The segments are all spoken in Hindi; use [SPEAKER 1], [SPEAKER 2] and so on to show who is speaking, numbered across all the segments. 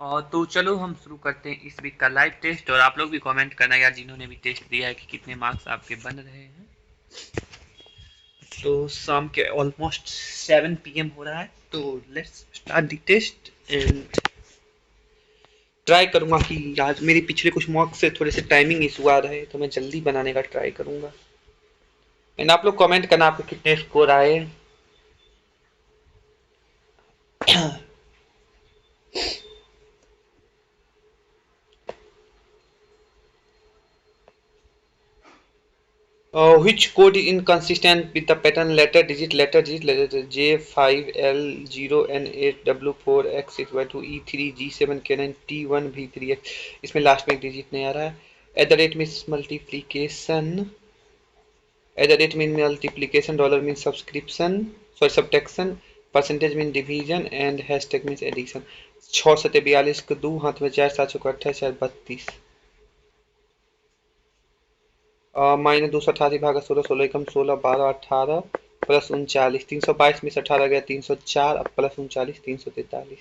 [SPEAKER 1] और तो चलो हम शुरू करते हैं इस वीक का लाइव टेस्ट। और आप लोग भी कमेंट करना यार, जिन्होंने भी टेस्ट दिया है, कि कितने मार्क्स आपके बन रहे हैं। तो शाम के ऑलमोस्ट 7 PM हो रहा है, तो let's start the test. And try करूंगा कि आज मेरी पिछले कुछ मॉक से थोड़े से टाइमिंग इशू आ रहे हैं, तो मैं जल्दी बनाने का ट्राई करूंगा। एंड आप लोग कमेंट करना आपके कितने स्कोर आए। Which code is inconsistent with the pattern letter digit J5L0 N8W4 X6Y2 E3 G7 K9 T1 V3X। इसमें लास्ट में एक डिजिट नहीं आ रहा है। At the rate means multiplication, at the rate mean multiplication, dollar mean subscription sorry subtraction, percentage mean division and hashtag means addition. 6 सत्ते 42 को 2 हाथ में 4 7 को 28 4 32 माइनस 288 भागा 16 16 एकम 16 12 18 प्लस 39 322 में से 18 गया 304 अब plus 39 343।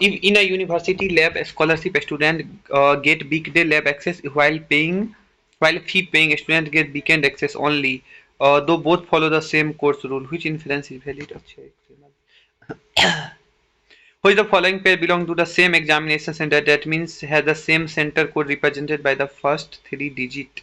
[SPEAKER 1] In a university lab, a scholarship student get weekday lab access while fee paying student get weekend access only. Though both follow the same course rule, which inference is valid? Which the following pair belong to the same examination center? That means has the same center code represented by the first 3 digit.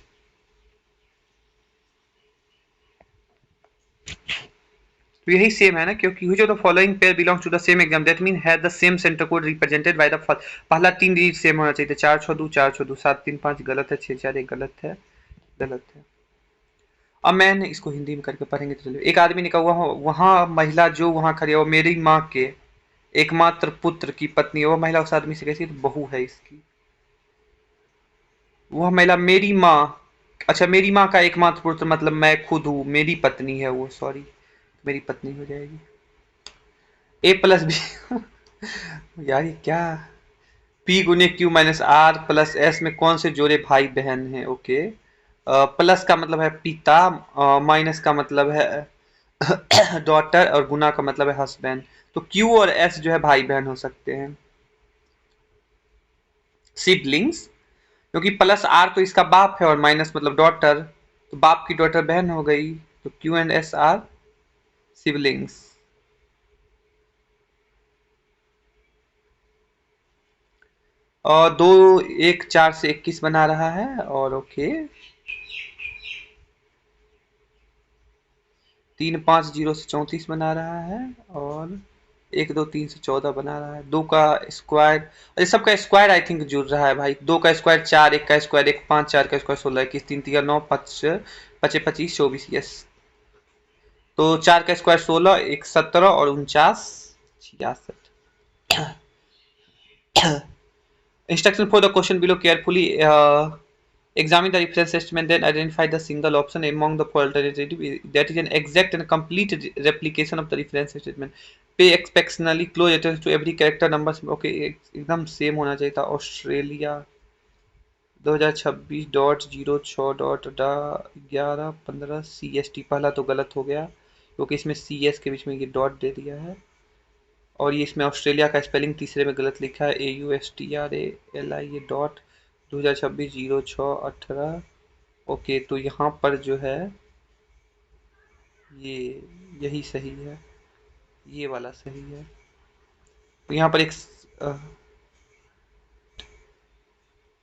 [SPEAKER 1] तो यही सेम है ना, क्योंकि which of the following pair belongs to the same exam, that means has the same center code represented by the first। पहला 3 डिजिट सेम होना चाहिए था। 4 6 2 4 6 2 7 3 5 गलत है। 6 4 1 गलत है, गलत है। अब मैंने इसको हिंदी में करके पढ़ेंगे तो चलिए। एक आदमी ने कहा वहाँ महिला जो वहाँ खड़ी है वो मेरी माँ के एकमात्र पुत्र की पत्नी है। वो महिला उस आदमी से कैसी, तो बहू है इसकी। वह महिला मेरी माँ, अच्छा मेरी माँ का एकमात्र पुत्र मतलब मैं खुद हूँ, मेरी पत्नी है वो, सॉरी मेरी पत्नी हो जाएगी। ए प्लस बी यार ये क्या, पी गुने Q minus R plus S में कौन से जोड़े भाई बहन हैं? ओके, प्लस का मतलब है पिता, माइनस का मतलब है डॉटर और गुना का मतलब है हस्बैंड। तो क्यू और एस जो है भाई बहन हो सकते हैं, सिबलिंग्स। क्योंकि प्लस आर तो इसका बाप है और माइनस मतलब डॉटर, तो बाप की डॉटर बहन हो गई। तो Q and S R siblings. और 2 1 4 से 21 बना रहा है। और ओके 3 5 0 से 34 बना रहा है। और 1 2 3 से 14 बना रहा है। 2 का स्क्वायर, ये सब का स्क्वायर आई थिंक जुड़ रहा है भाई। 2 का स्क्वायर 4, 1 का स्क्वायर 1 5 4 का स्क्वायर 16 21 3 3 9 5 5 25 24 यस। तो 4 का स्क्वायर 16 1 17 और 49 66। Instruction for the question below carefully. Examine the reference statement, then identify the single option among the alternative that is an exact and complete replication of the reference statement. Pay exceptionally close attention to every character numbers. Okay, एकदम सेम होना चाहिए था। ऑस्ट्रेलिया 2026.06.11 CST पहला तो गलत हो गया, क्योंकि इसमें CS के बीच में ये डॉट दे दिया है। और ये इसमें ऑस्ट्रेलिया का स्पेलिंग तीसरे में गलत लिखा है, AUSTRALI, ये डॉट 2026-06-18। ओके, तो यहाँ पर जो है ये यही सही है, ये वाला सही है। तो यहाँ पर एक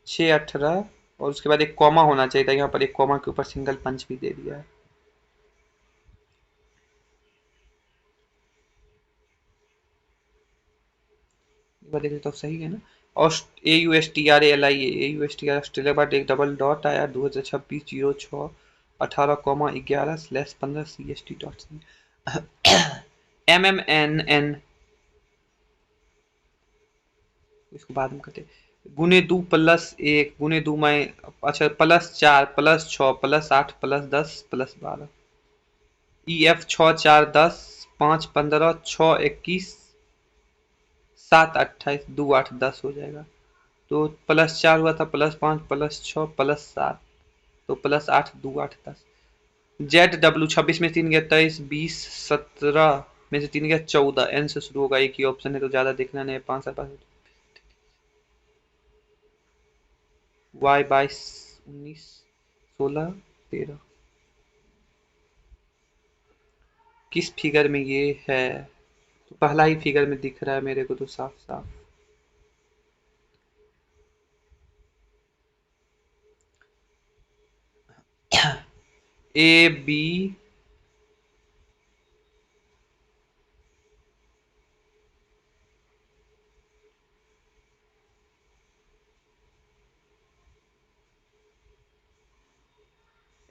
[SPEAKER 1] 6-18 और उसके बाद एक कॉमा होना चाहिए था। यहाँ पर एक कॉमा के ऊपर सिंगल पंच भी दे दिया है। देख तो सही है ना। और AUSTRALI ऑस्ट्रेलिया बाद एक डबल डॉट आया 2026-06-18,11/15 CST डॉट। MMNN इसको बाद में करते। गुने 2 प्लस 1 गुने 2 में, अच्छा plus 4 plus 6 plus 8 plus 10 plus 12। EF 6 4 10 5 15 6 21 7 28 2 8 10 हो जाएगा। तो प्लस 4 हुआ था, प्लस 5 प्लस 6 प्लस 7, तो प्लस 8 2 8 10। ZW 26 में 3 गया 23 20 17 में से 3 गया 14, एन से शुरू होगा, एक ही ऑप्शन है तो ज्यादा देखना नहीं है। 5 7 5 वाई 22 19 16 13 किस फिगर में ये है? तो पहला ही फिगर में दिख रहा है मेरे को तो साफ साफ। ए बी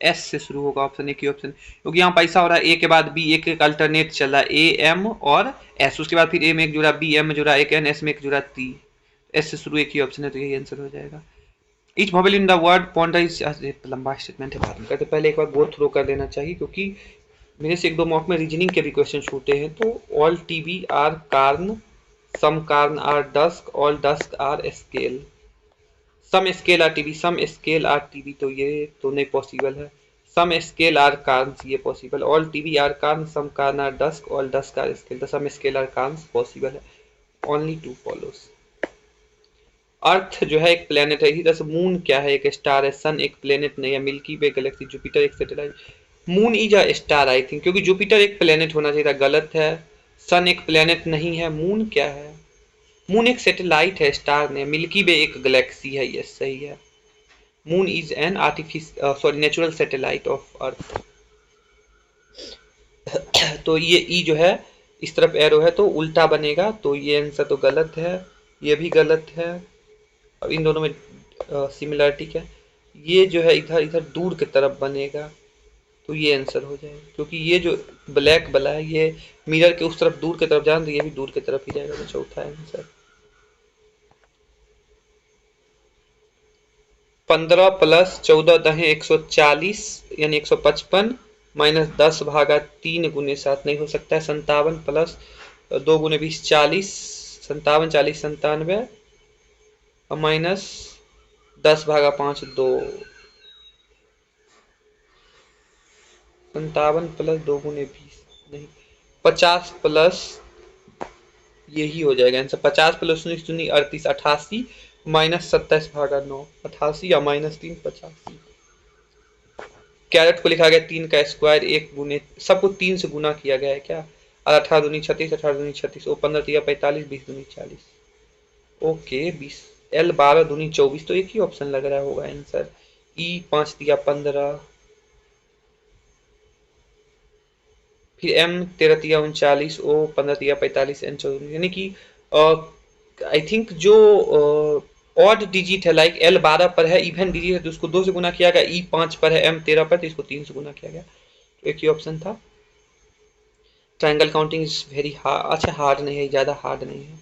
[SPEAKER 1] एस से शुरू होगा ऑप्शन, एक ही ऑप्शन, क्योंकि यहाँ पैसा हो रहा है ए के बाद बी, एक एक अल्टरनेट चल रहा है, ए एम और एस, उसके बाद फिर ए में एक जुड़ा, बी एम में जुड़ा, एक एन, एस में एक जुड़ा टी, एस से शुरू एक ही ऑप्शन है तो यही आंसर हो जाएगा। Etch vowel in the word ponder is, लंबा स्टेटमेंट है बाद में करते, पहले एक बार गो थ्रू कर लेना चाहिए क्योंकि मेरे से एक दो मॉक में रीजनिंग के भी क्वेश्चन छूटे हैं। तो all TV are corn, some corn are dusk, all dusk are scale, some scale are TV, some scale are TV, तो ये तो नहीं पॉसिबल है। सम स्केल आर कार्न्स ये possible, all TV are corn, some corn are dusk, all dusk are scale, तो some scale are corns possible है। Only two follows. अर्थ जो है एक प्लेनेट है, इसी तरह से मून क्या है? एक स्टार है। सन एक प्लेनेट नहीं है। मिल्की वे गैलेक्सी, जुपिटर एक satellite. Moon is a star I think, क्योंकि जुपिटर एक प्लेनेट होना चाहिए था, गलत है। सन एक प्लेनेट नहीं है। मून क्या है? मून एक सैटेलाइट है, स्टार नहीं। मिल्की वे एक गैलेक्सी है, ये सही है। Moon is an sorry natural satellite of earth. तो ये ई जो है इस तरफ एरो है तो उल्टा बनेगा, तो ये आंसर तो गलत है, ये भी गलत है। अब इन दोनों में सिमिलरिटी क्या है? ये जो है इधर इधर दूर की तरफ बनेगा, तो ये आंसर हो जाएगा, क्योंकि ये जो ब्लैक वाला है ये मिरर के उस तरफ दूर की तरफ जाए तो ये भी दूर की तरफ ही जाएगा, तो चौथा आंसर। 15 प्लस 14 दहे 140 यानी 155 माइनस 10 भागा 3 गुने 7 नहीं हो सकता है। 57 प्लस 2 गुने 20 40, 57 40 97 और माइनस 10 भागा 5 2, 57 प्लस 2 गुने 20 नहीं, 50 प्लस यही हो जाएगा आंसर। 50 प्लस 19 दूनी 38 88 माइनस 27 भागा 9 88 या माइनस 3 85। कैरेट को लिखा गया 3 का स्क्वायर, एक गुने सबको 3 से गुना किया गया है क्या? और 18 दूनी 36, 18 दूनी 36, ओ 15 तिया 45, 20 दूनी 40, ओके 20। एल 12 दूनी 24, तो एक ही ऑप्शन लग रहा होगा आंसर। ई 5 तिया 15, फिर एम 13 तिया 39, ओ 15 तिया 45, एन 14, यानी कि आई थिंक जो ऑड डिजिट है लाइक एल 12 पर है, इवन डिजिट है तो उसको 2 से गुना किया गया, ई 5 पर है, एम 13 पर तो इसको 3 से गुना किया गया, तो एक ही ऑप्शन था। Triangle counting is very hard, अच्छा हार्ड नहीं है, ज़्यादा हार्ड नहीं है।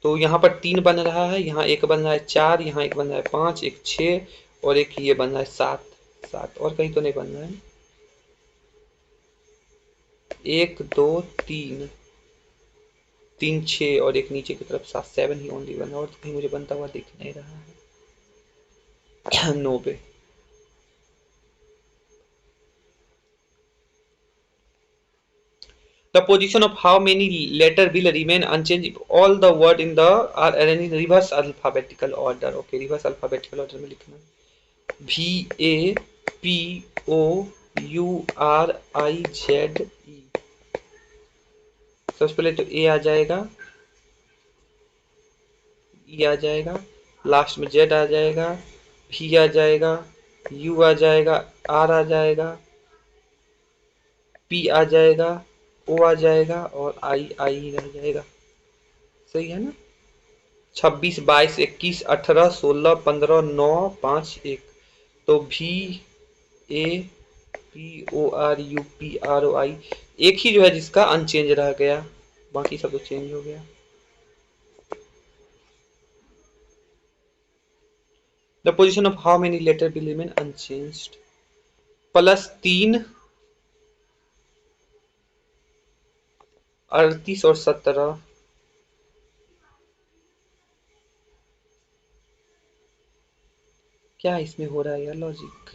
[SPEAKER 1] तो यहाँ पर 3 बन रहा है, यहाँ एक बन रहा है 4, यहाँ एक बन रहा है 5, एक 6 और एक ये बन रहा है 7, 7 और कहीं तो नहीं बन रहा है। 1 2 3 3 6 और एक नीचे की तरफ 7, 7 ही ओनली बना, और तो कहीं मुझे बनता हुआ दिख नहीं रहा है। 90। The position of how many letter will remain unchanged if all the word in the are arranged in reverse alphabetical order. Okay, reverse alphabetical order में लिखना है। V A P O U R I Z E। सबसे पहले तो A आ जाएगा, E आ जाएगा, लास्ट में Z आ जाएगा, V आ जाएगा, U आ जाएगा, R आ जाएगा, P आ जाएगा, O आ जाएगा और I ही रह जाएगा। सही है ना? 26 22 21 18 16 15 9 5 1, तो V A P O R U P R O I, एक ही जो है जिसका अनचेंज रह गया, बाकी सब तो चेंज हो गया। The position of how many letter will remain unchanged, +3 38 और 17, क्या इसमें हो रहा है यार लॉजिक?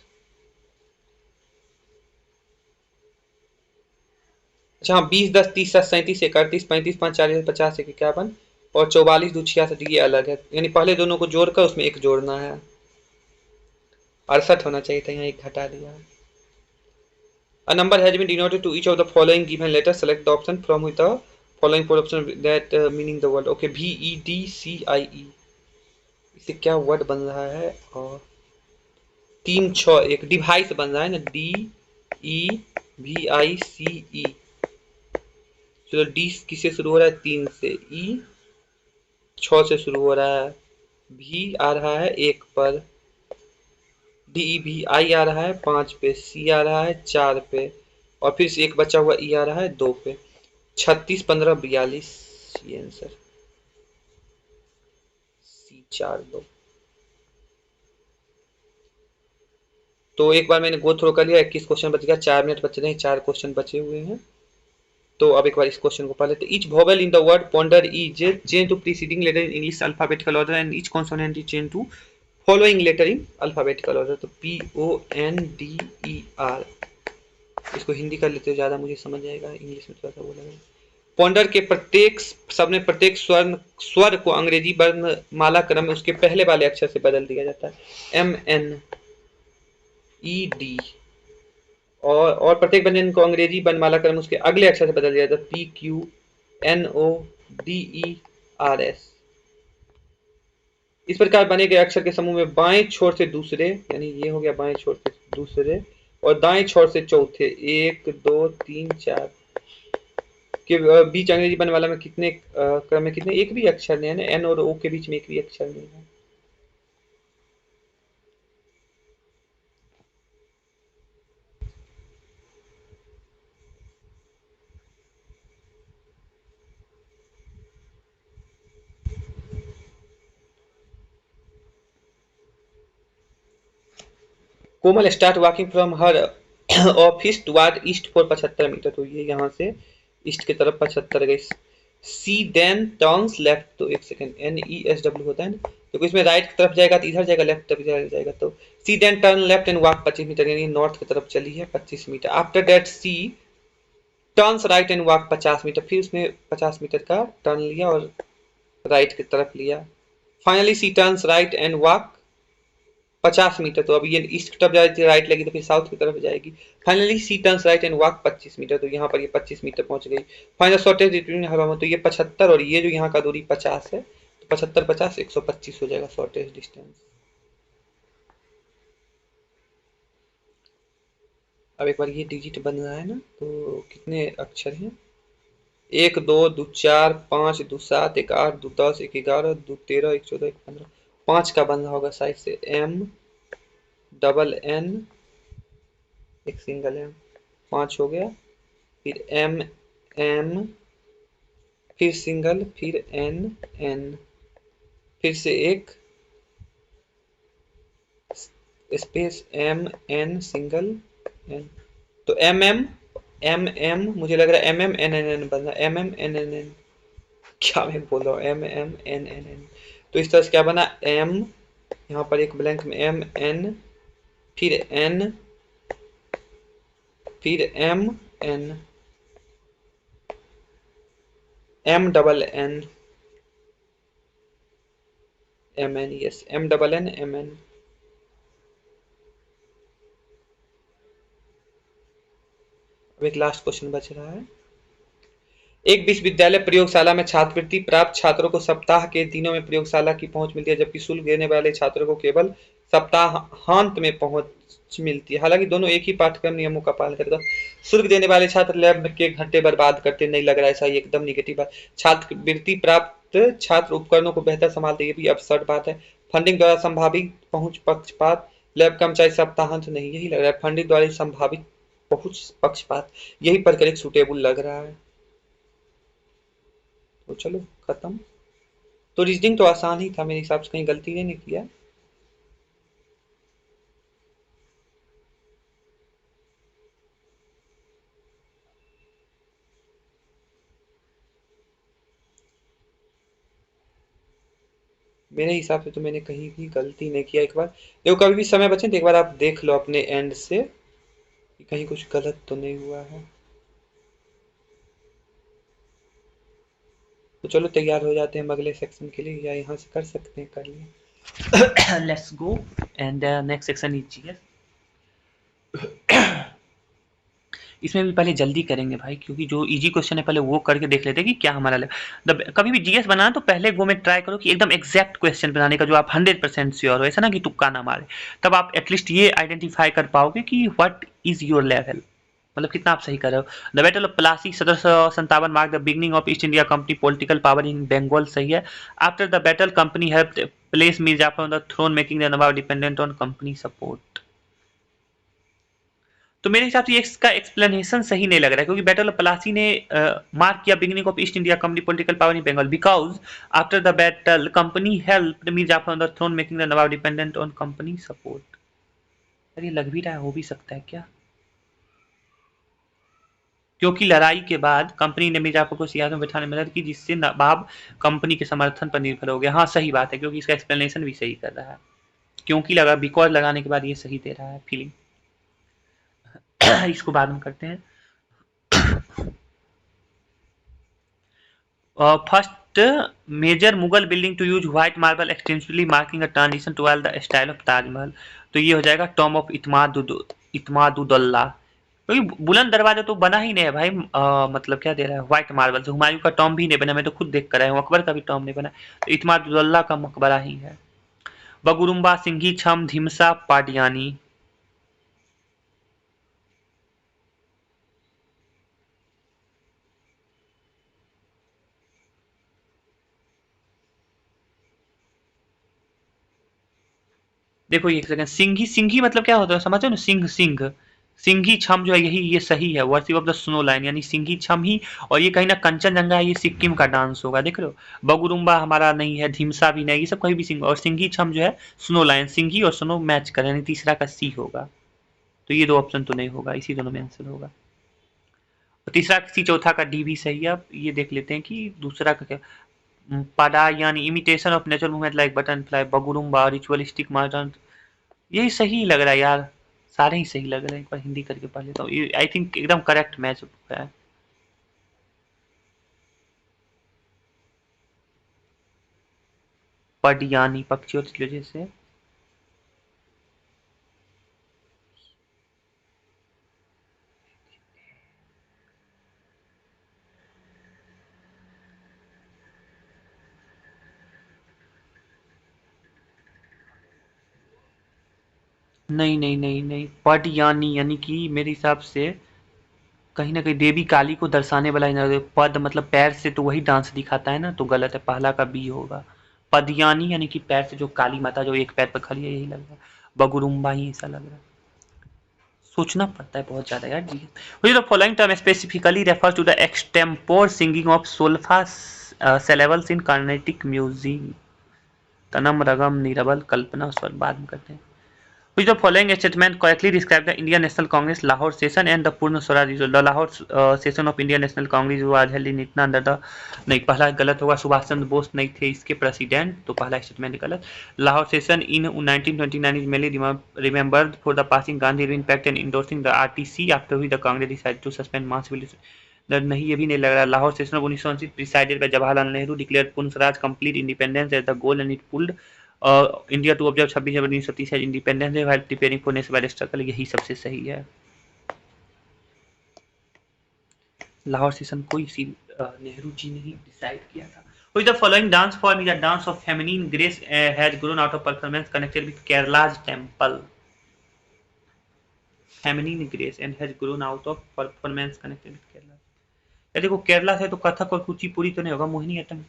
[SPEAKER 1] अच्छा हाँ, 20 10 30 7 37 31 35 5 40 50 51 और 44 2 66 ये अलग है, यानी पहले दोनों को जोड़कर उसमें एक जोड़ना है। 68 होना चाहिए था, यहाँ एक घटा दिया। A number has been denoted to each of the following given letters. Select the option from with the following four options that meaning the word. Okay, VEDCIE, इससे क्या वर्ड बन रहा है? और 3 6 1 डिवाइस बन रहा है ना, DEVICE। चलो डी किससे शुरू हो रहा है? 3 से। ई 6 से शुरू हो रहा है। भी आ रहा है 1 पर। DEVI आ रहा है 5 पे। सी आ रहा है 4 पे। और फिर से एक बचा हुआ ई आ रहा है 2 पे। 36 15 42 ये आंसर। सी 4 2। तो एक बार मैंने गो थ्रो कर लिया, 21 क्वेश्चन बच गया, 4 मिनट बचे नहीं, 4 क्वेश्चन बचे हुए हैं। तो अब एक बार इस क्वेश्चन को पढ़ लेते। Each vowel in the word ponder is change to preceding letter in English alphabetical order and each consonant is change to following letter in alphabetical order. तो PONDER, इसको हिंदी कर लेते हो, ज्यादा मुझे समझ आएगा, इंग्लिश में थोड़ा सा वो लगेगा। पॉन्डर के प्रत्येक शब्द में प्रत्येक स्वर को अंग्रेजी वर्ण माला क्रम में उसके पहले वाले अक्षर से बदल दिया जाता है। MNED। और प्रत्येक व्यंजन को अंग्रेजी वर्णमाला क्रम उसके अगले अक्षर से बदल दिया जाता है। PQNODERS। इस प्रकार बने गए अक्षर के समूह में बाएं छोर से दूसरे, यानी ये हो गया बाएं छोर से दूसरे, और दाएं छोर से चौथे 1 2 3 4 के बीच अंग्रेजी वर्णमाला में कितने क्रम में कितने एक भी अक्षर नहीं है ना, एन और ओ के बीच में एक भी अक्षर नहीं है। Komal start walking from her office toward east for 75 metre. तो ये यहाँ से ईस्ट की तरफ 75 गई। She then turns left. तो एक सेकंड, NESW होता है ना, तो इसमें राइट की तरफ जाएगा तो इधर जाएगा, लेफ्ट तरफ इधर जाएगा। तो she then turn left and walk 25 metre, यानी नॉर्थ की तरफ चली है 25 metre. After that she turns right and walk 50 metre, फिर उसने 50 मीटर का टर्न लिया और राइट की तरफ लिया। Finally she turns right and walk 50 meter. तो अब ये ईस्ट की तरफ जाएगी, राइट लगी तो फिर साउथ की तरफ जाएगी। Finally she turns right and walk 25 meter. तो यहाँ पर ये 25 मीटर पहुंच गई। फाइनल शॉर्टेज बिटवीन हवा में, तो ये 75 और ये जो यहाँ का दूरी 50 है, तो 75 50 125 हो जाएगा शॉर्टेज डिस्टेंस। अब एक बार ये डिजिट बन रहा है ना, तो कितने अक्षर हैं? 1 2 2 4 5 2 7 1 8 2 10 1 11 2 13 1 14 1 15 5 का बन रहा होगा साइड से। MNN एक सिंगल M 5 हो गया। फिर MM, फिर सिंगल, फिर NN, फिर से एक स्पेस MN सिंगल N। तो MM मुझे लग रहा है MMNNN बन रहा है। MMNNN, क्या मैं बोल रहा हूँ, MMNNN। तो इस तरह से क्या बना, M, यहाँ पर एक ब्लैंक में MN, फिर N, फिर MN, MNN MN, yes MNN MN। अब एक लास्ट क्वेश्चन बच रहा है। एक विश्वविद्यालय प्रयोगशाला में छात्रवृत्ति प्राप्त छात्रों को सप्ताह के दिनों में प्रयोगशाला की पहुंच मिलती है, जबकि शुल्क देने वाले छात्रों को केवल सप्ताहांत में पहुंच मिलती है। हालांकि दोनों एक ही पाठ्यक्रम नियमों का पालन करेगा। शुल्क देने वाले छात्र लैब के घंटे बर्बाद करते, नहीं लग रहा है ऐसा, ये एकदम निगेटिव बात। छात्रवृत्ति प्राप्त छात्र उपकरणों को बेहतर संभालते, ये भी absurd बात है। फंडिंग द्वारा संभावित पहुंच पक्षपात, लैब कर्मचारी सप्ताहांत नहीं, यही लग रहा है। फंडिंग द्वारा संभावित पहुंच पक्षपात, यही पढ़कर एक सुटेबल लग रहा है। तो चलो खत्म। तो रीजनिंग तो आसान ही था मेरे हिसाब से, कहीं गलती नहीं किया। मेरे हिसाब से तो मैंने कहीं भी गलती नहीं किया। एक बार देखो, कभी भी समय बचे तो एक बार आप देख लो अपने एंड से कि कहीं कुछ गलत तो नहीं हुआ है। तो चलो तैयार हो जाते हैं हम अगले सेक्शन के लिए, या यहाँ से कर सकते हैं, कर लिए। Let's go and next section is GS. इसमें भी पहले जल्दी करेंगे भाई, क्योंकि जो इजी क्वेश्चन है पहले वो करके देख लेते हैं कि क्या हमारा कभी भी जीएस बनाना तो पहले गो में ट्राई करो कि एकदम एग्जैक्ट क्वेश्चन बनाने का जो आप 100% श्योर हो, ऐसा ना कि तुक्का ना मारे। तब आप एटलीस्ट ये आइडेंटिफाई कर पाओगे कि व्हाट इज योर लेवल, मतलब कितना आप सही कर रहे हो। The battle of Plassey 1757 mark the beginning of East India Company political power in Bengal, सही है। After the battle company helped place Mir Jafar on the throne making the nawab dependent on company support. तो मेरे हिसाब से इसका एक्सप्लेनेशन सही नहीं लग रहा है, क्योंकि बैटल ऑफ प्लासी ने मार्क किया beginning of East India Company political power in Bengal because after the battle company helped Mir Jafar on the throne making the nawab dependent on company support. अरे लग भी रहा है, हो भी सकता है क्या, क्योंकि लड़ाई के बाद कंपनी ने मिर्जापुर को सियासत में बैठाने में मदद की, जिससे नवाब कंपनी के समर्थन पर निर्भर हो गया। हाँ सही बात है, क्योंकि इसका एक्सप्लेनेशन भी सही कर रहा है, क्योंकि लगा बिकॉज लगाने के बाद ये सही दे रहा है फीलिंग। इसको बाद में करते हैं। First major Mughal building to use white marble extensively marking a transition toward the style of Taj Mahal, तो ये हो जाएगा टॉम ऑफ इतमादुद्दौला। क्योंकि बुलंद दरवाजा तो बना ही नहीं है भाई, मतलब क्या दे रहा है व्हाइट मार्बल से। हुमायूं का टॉम भी नहीं बना, मैं तो खुद देख कर आया हूँ, अकबर का भी टॉम नहीं बना, तो इतमादुद्दौला का मकबरा ही है। बगुरुम्बा, सिंघी, छम, धिमसा, पाडियानी। देखो एक सेकंड, सिंघी सिंघी मतलब क्या होता है समझो ना, सिंह सिंह। सिंघी छम जो है यही ये सही है, worship of the snow line, यानी सिंघी छम ही। और ये कहीं ना कंचनजंगा है, ये सिक्किम का डांस होगा, देख रहे हो। बगुरुम्बा हमारा नहीं है, ढिमसा भी नहीं, ये सब कहीं भी सिंह। और सिंघी छम जो है स्नो लाइन, सिंघी और स्नो मैच करें, यानी तीसरा का सी होगा। तो ये दो ऑप्शन तो नहीं होगा, इसी दोनों में आंसर होगा। और तीसरा का सी, चौथा का डी भी सही है। अब ये देख लेते हैं कि दूसरा का क्या। पाडा यानी imitation of natural movement like butterfly, Bagurumba ritualistic modern, यही सही लग रहा है यार, सारे ही सही लग रहे हैं। एक बार हिंदी करके पढ़ लेता हूँ, आई थिंक एकदम करेक्ट मैच है। पडियानी पक्षियों की वजह से। नहीं नहीं नहीं नहीं, पडियानी यानी कि मेरे हिसाब से कहीं ना कहीं देवी काली को दर्शाने वाला पद, मतलब पैर से तो वही डांस दिखाता है ना, तो गलत है, पहला का बी होगा। पदयानी यानी कि पैर से जो काली माता जो एक पैर पर खड़ी है, यही लग रहा है। बगुरुम्बा ही ऐसा लग रहा है, सोचना पड़ता है बहुत ज़्यादा यार जी। Which of the following term specifically refers to the extempore singing of solfa syllables in Carnatic music? Tanam, रगम, निरवल, कल्पना, उस पर बाद में करते हैं। Which of the following statement correctly describe the Indian National Congress Lahore session and the Purna Swaraj result? The Lahore session of Indian National Congress was held in इतना अंडर द, नहीं पहला गलत होगा, सुभाष चंद्र बोस नहीं थे इसके प्रेसिडेंट, तो पहला स्टेटमेंट गलत। Lahore session in 1929 is mainly remembered for the passing Gandhi Irwin Pact and endorsing the RTC, after which the Congress decided to suspend mass civil नहीं, ये भी नहीं लग रहा। Lahore session of 1929 presided by Jawaharlal Nehru declared Purna Swaraj complete independence as the goal and it pulled India to observe 26 January 1930 as independence day while preparing for national struggle, यही सबसे सही है। लाहौर सेशन को इसी नेहरू जी ने ही डिसाइड किया था। Which the following dance form is a dance of feminine grace has grown out of performance connected with Kerala's temple? Feminine grace and has grown out of performance connected with Kerala। या देखो केरला से तो कथक और कुचिपुड़ी तो नहीं होगा, मोहिनीअट्टम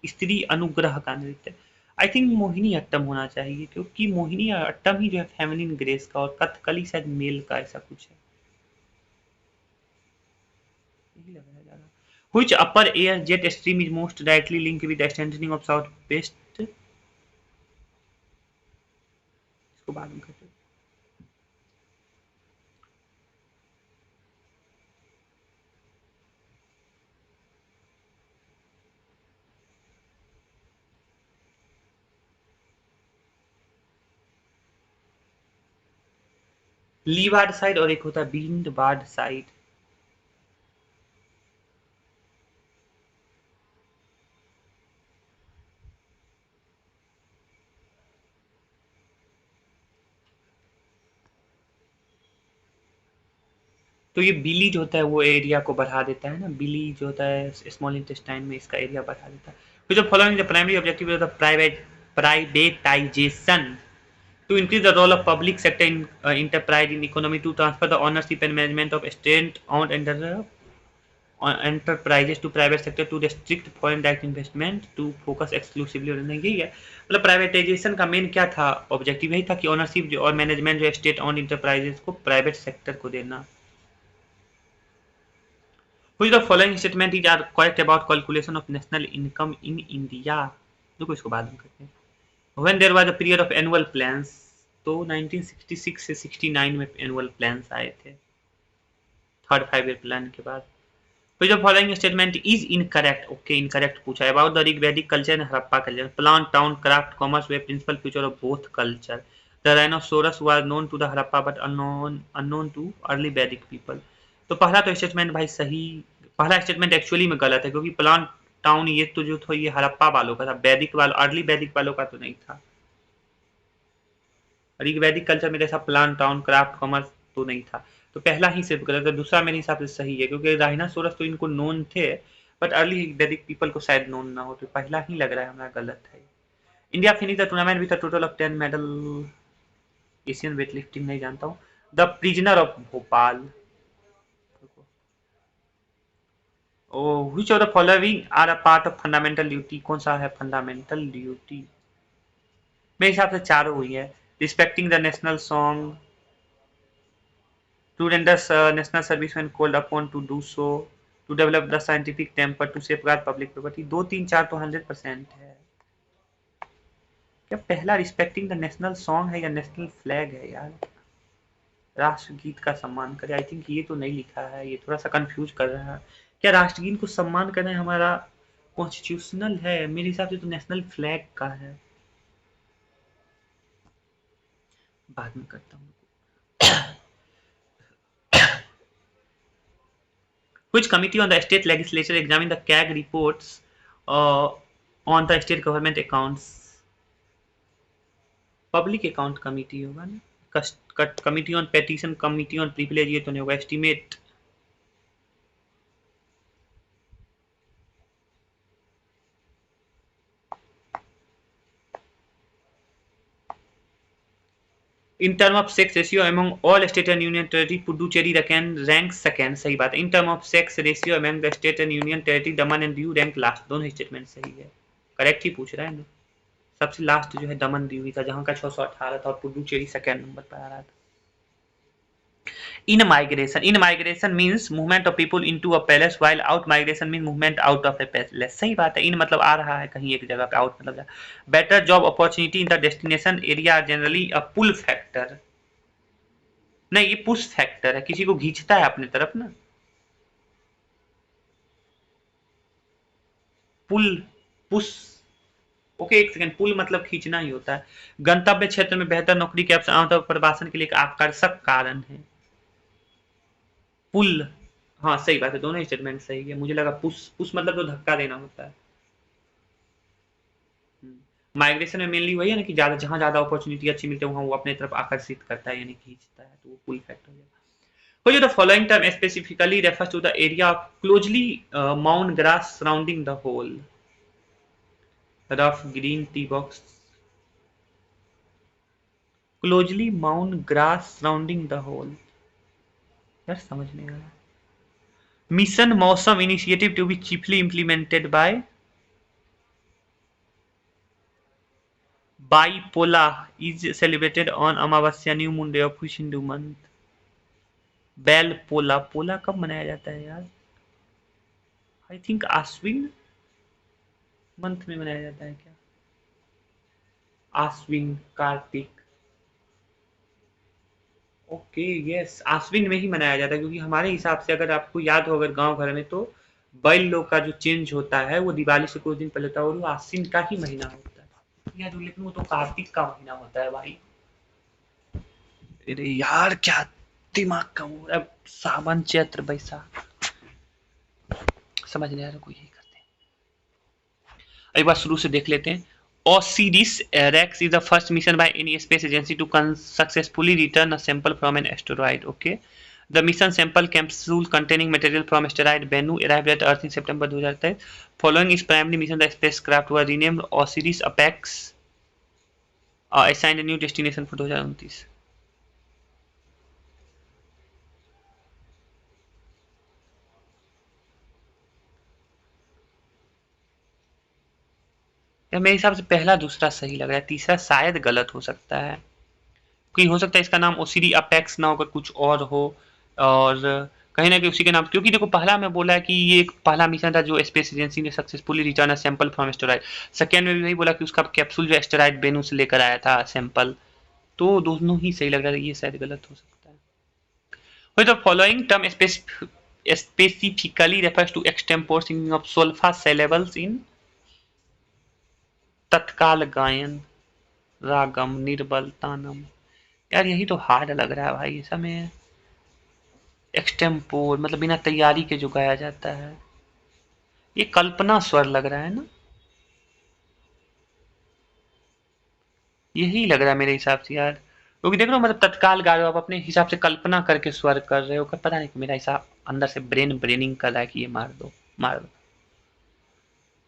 [SPEAKER 1] स्त्री अनुग्रह का नृत्य। आई थिंक मोहिनी अट्टम होना चाहिए, क्योंकि मोहिनी अट्टम ही जो है फेमिनिन ग्रेस का, और कथकली शायद मेल का, ऐसा कुछ है, यही लग रहा है ज्यादा। Which upper air jet stream is most directly linked with the strengthening of southwest? इसको बाद में करते हैं। लीवार्ड साइड और एक होता है विंडवार्ड साइड।
[SPEAKER 2] तो ये बिली जो होता है वो एरिया को बढ़ा देता है ना, बिली जो होता है स्मॉल इंटेस्टाइन में इसका एरिया बढ़ा देता है। फिर जो following the primary objective of the privatisation to increase the role of public sector enterprise in economy, to transfer the ownership and management of state-owned enterprises to private sector, to restrict foreign direct investment, to focus exclusively on यही है। मतलब प्राइवेटाइजेशन का मेन क्या था, ऑब्जेक्टिव यही था कि ओनरशिप और मैनेजमेंट जो स्टेट ओन्ड इंटरप्राइजेस को प्राइवेट सेक्टर को देना। Which the following statement is are correct about calculation of national income in India? देखो इसको बाद में करते हैं। When there was a period of annual plans, तो 1966 से 69 में एनुअल प्लान्स आए थे, थर्ड 5 ईयर प्लान के बाद। तो जो following statement is incorrect, okay incorrect पूछा है। About the Rigvedic culture and Harappa culture, plant town craft commerce were principal future of both culture. The rhinoceros was known to the Harappa but unknown to early Vedic people. तो पहला तो स्टेटमेंट भाई सही, पहला स्टेटमेंट एक्चुअली में गलत है, क्योंकि प्लांट टाउन ये तो जो था ये हड़प्पा वालों का था, वैदिक वालों अर्ली वैदिक वालों का तो नहीं था। ऋग्वैदिक कल्चर में जैसा प्लांट टाउन क्राफ्ट कॉमर्स तो नहीं था, तो पहला ही सिर्फ गलत है। दूसरा मेरे हिसाब से सही है, क्योंकि राइनासोरस तो इनको नोन थे बट अर्ली वैदिक पीपल को शायद नोन ना हो, तो पहला ही लग रहा है हमारा गलत है। India finish the tournament with a total of 10 medal, Asian weight lifting नहीं जानता हूँ। The prisoner of Bhopal, which of the following are a part of fundamental duty, कौन सा है फंडामेंटल ड्यूटी? मेरे हिसाब से चारों हुई है। Respecting the national song, to render national service when called upon to do so, to develop the scientific temper, to safeguard public property। 2 3 4 तो 100% है। क्या पहला रिस्पेक्टिंग द नेशनल सॉन्ग है या नेशनल फ्लैग है यार? राष्ट्रगीत का सम्मान करे, आई थिंक ये तो नहीं लिखा है, ये थोड़ा सा कंफ्यूज कर रहा है। क्या राष्ट्रगीत को सम्मान करना हमारा कॉन्स्टिट्यूशनल है? मेरे हिसाब से तो नेशनल फ्लैग का है, बाद में करता हूँ। Which committee on the state legislature examined the CAG reports on the state government accounts? Public account committee होगा ना, committee on petition, committee on privilege ये तो नहीं होगा। Estimate, in term of sex ratio among all state and union territory, Puducherry rank second, सही बात है। In term of sex ratio among the state and union territory, Daman and Diu rank last. दोनों स्टेटमेंट सही है, करेक्ट ही पूछ रहा है ना। सबसे लास्ट जो है दमन दीव था, जहां का 618 था, और पुडुचेरी सेकंड नंबर पर आ रहा था। In migration means movement of people into a palace, while out migration means movement out of a palace। सही बात है। इन मतलब आ रहा है कहीं एक जगह पे, आउट मतलब better job opportunity in the destination area are generally a pull factor. नहीं, ये पुश फैक्टर है, किसी को खींचता है अपनी तरफ ना। पुल, पुश, ओके एक सेकंड, पुल मतलब खींचना ही होता है। गंतव्य क्षेत्र में बेहतर नौकरी के अवसर आमतौर पर प्रवासन के लिए एक आकर्षक कारण है। पुल, हाँ सही बात है, दोनों स्टेटमेंट सही है। मुझे लगा पुश, पुश मतलब तो धक्का देना होता है। माइग्रेशन में मेनली वही है ना कि ज्यादा, जहां ज्यादा अपॉर्चुनिटी अच्छी मिलती है वहां वो अपने तरफ आकर्षित करता है, यानी खींचता है, तो वो पुल फैक्टर हो जाता है। The following term specifically refers to the area of closely mount grass surrounding the hole, rough green tee box, closely mount grass surrounding the hole, यार समझ नहीं आ रहा। Mission Mausam initiative to be chiefly implemented by बाईपोला is celebrated on Amavasya new moon day of which Hindu month? Bail Pola, Pola कब मनाया जाता है यार? आई थिंक आश्विन मंथ में मनाया जाता है क्या? आश्विन कार्तिक, ओके यस आश्विन में ही मनाया जाता है, क्योंकि हमारे हिसाब से अगर आपको याद हो, अगर गांव घर में, तो बैल लोग का जो चेंज होता है वो दिवाली से कुछ दिन पहले होता है, और वो आश्विन का ही महीना होता है यार, लेकिन वो तो कार्तिक का महीना होता है भाई। अरे यार क्या दिमाग का वो, अब सावन चैत्र बैसाख समझ नहीं आ रहा, कोई यही करते हैं। एक बार शुरू से देख लेते हैं। Osiris Rex is the first mission by any space agency to successfully return a sample from an asteroid. Okay, The mission sample capsule containing material from asteroid Bennu arrived at Earth in September 2023. Following its primary mission, the spacecraft were renamed Osiris Apex, assigned a new destination for 2029. या मेरे हिसाब से पहला दूसरा सही लग रहा है, तीसरा शायद गलत हो सकता है, क्योंकि हो सकता है इसका नाम ओसिरी अपेक्स ना होकर कुछ और हो, और कहीं ना कहीं उसी के नाम, क्योंकि देखो पहला में बोला है कि ये एक पहला मिशन था जो स्पेस एजेंसी ने successfully return a sample from asteroid. Second में भी वही बोला कि उसका कैप्सूल जो एस्टेरॉइड बेनू से लेकर आया था सैंपल, तो दोनों ही सही लग रहा है, ये शायद गलत हो सकता है। With the following term specifically refers to extempore singing of solfa syllables in तत्काल गायन, रागम, निर्बल, तानम। यार यही तो हार्ड लग रहा है भाई, ऐसा में एक्सटेम्पोर मतलब बिना तैयारी के जो गाया जाता है, ये कल्पना स्वर लग रहा है ना, यही लग रहा है मेरे हिसाब से यार, क्योंकि देख रहे हो मतलब तत्काल गा रहे हो, आप अपने हिसाब से कल्पना करके स्वर कर रहे हो, पता नहीं मेरा हिसाब अंदर से ब्रेनिंग कर रहा है कि ये मार दो मार दो।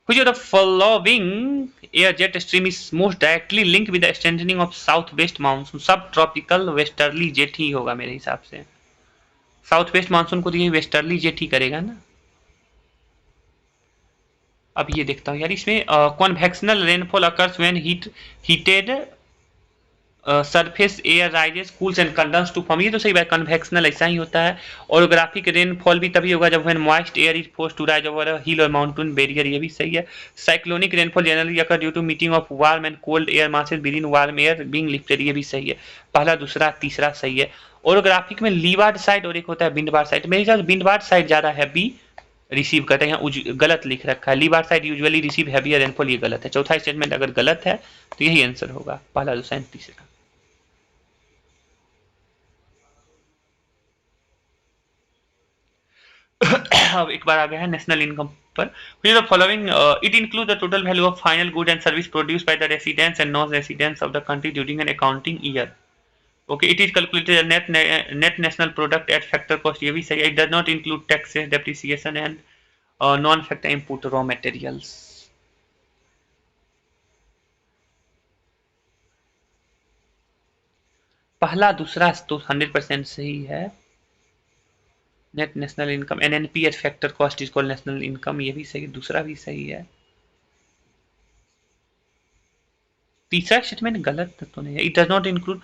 [SPEAKER 2] Which of the following air jet stream is most directly linked with the strengthening of southwest monsoon? Subtropical westerly jet ही होगा मेरे हिसाब से, साउथ वेस्ट मानसून को तो ये वेस्टर्ली जेट ही करेगा ना। अब ये देखता हूँ यार, इसमें convectional rainfall occurs when heated surface air rises cools and condense to form, ये तो सही बात, कन्वेक्शनल ऐसा ही होता है। ओरोग्राफिक रेनफॉल भी तभी होगा जब when moist air is forced to rise over hill और माउंटेन बैरियर, ये भी सही है। Cyclonic rainfall generally occur due to meeting of warm and cold air masses with in warm air being lifted, ये भी सही है। पहला दूसरा तीसरा सही है। ओरोग्राफिक में लीवार्ड साइड और एक होता है विंडवार्ड साइड, मेरे हिसाब से विंडवार्ड साइड ज्यादा हैवी रिसीव करते हैं, यहाँ गलत लिख रखा है, leeward side usually receive heavier rainfall, ये गलत है। चौथा स्टेटमेंट अगर गलत है तो यही आंसर होगा, पहला दूसरा तीसरा। अब एक बार आ गया है नेशनल इनकम पर। Which of the following it includes the total value of final good and service produced by the residents and non-residents of the country during an accounting year. Okay, it is calculated as net national product at factor cost, ये भी सही है। It does not include taxes, depreciation and non-factor input raw materials. पहला दूसरा तो 100% सही है। Net national income NNP at factor cost is called national income, ये भी सही है, दूसरा भी सही है। तीसरा स्टेटमेंट गलत तो नहीं है, it does not include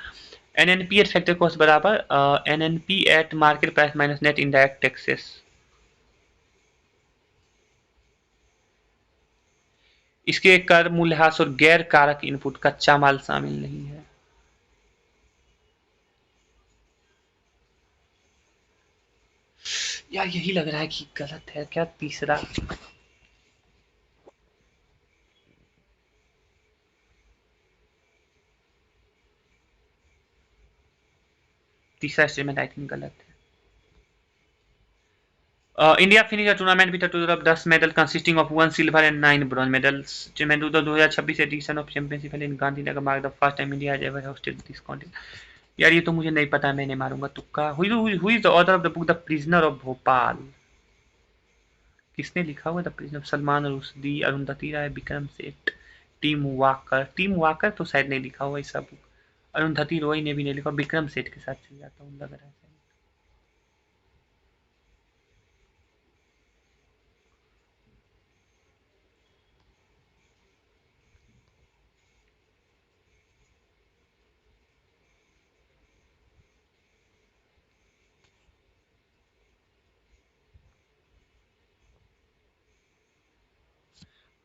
[SPEAKER 2] NNP at factor cost बराबर NNP at market price minus net indirect taxes, इसके कर मूल्यह्रास और गैर कारक इनपुट कच्चा माल शामिल नहीं है। यार यही लग रहा है कि गलत है क्या, तीसरा। तीसरा स्टेटमेंट आई थिंक गलत है। India finished the tournament with a total of 10 medals consisting of 1 silver and 9 bronze medals. Chairman of the 2026 edition of championship held in Gandhinagar marked the first time India has ever hosted this contest. यार ये तो मुझे नहीं पता, मैंने मारूंगा तुक्का। Who is the author of the book The Prisoner of Bhopal? किसने लिखा हुआ the prisoner? Salman Rushdie, Arundhati Rai, Vikram Seth, team walker. Team walker तो शायद नहीं लिखा हुआ ऐसा बुक, अरुंधति रॉय ने भी नहीं लिखा, विक्रम सेठ के साथ चल जाता हूँ लग रहा है।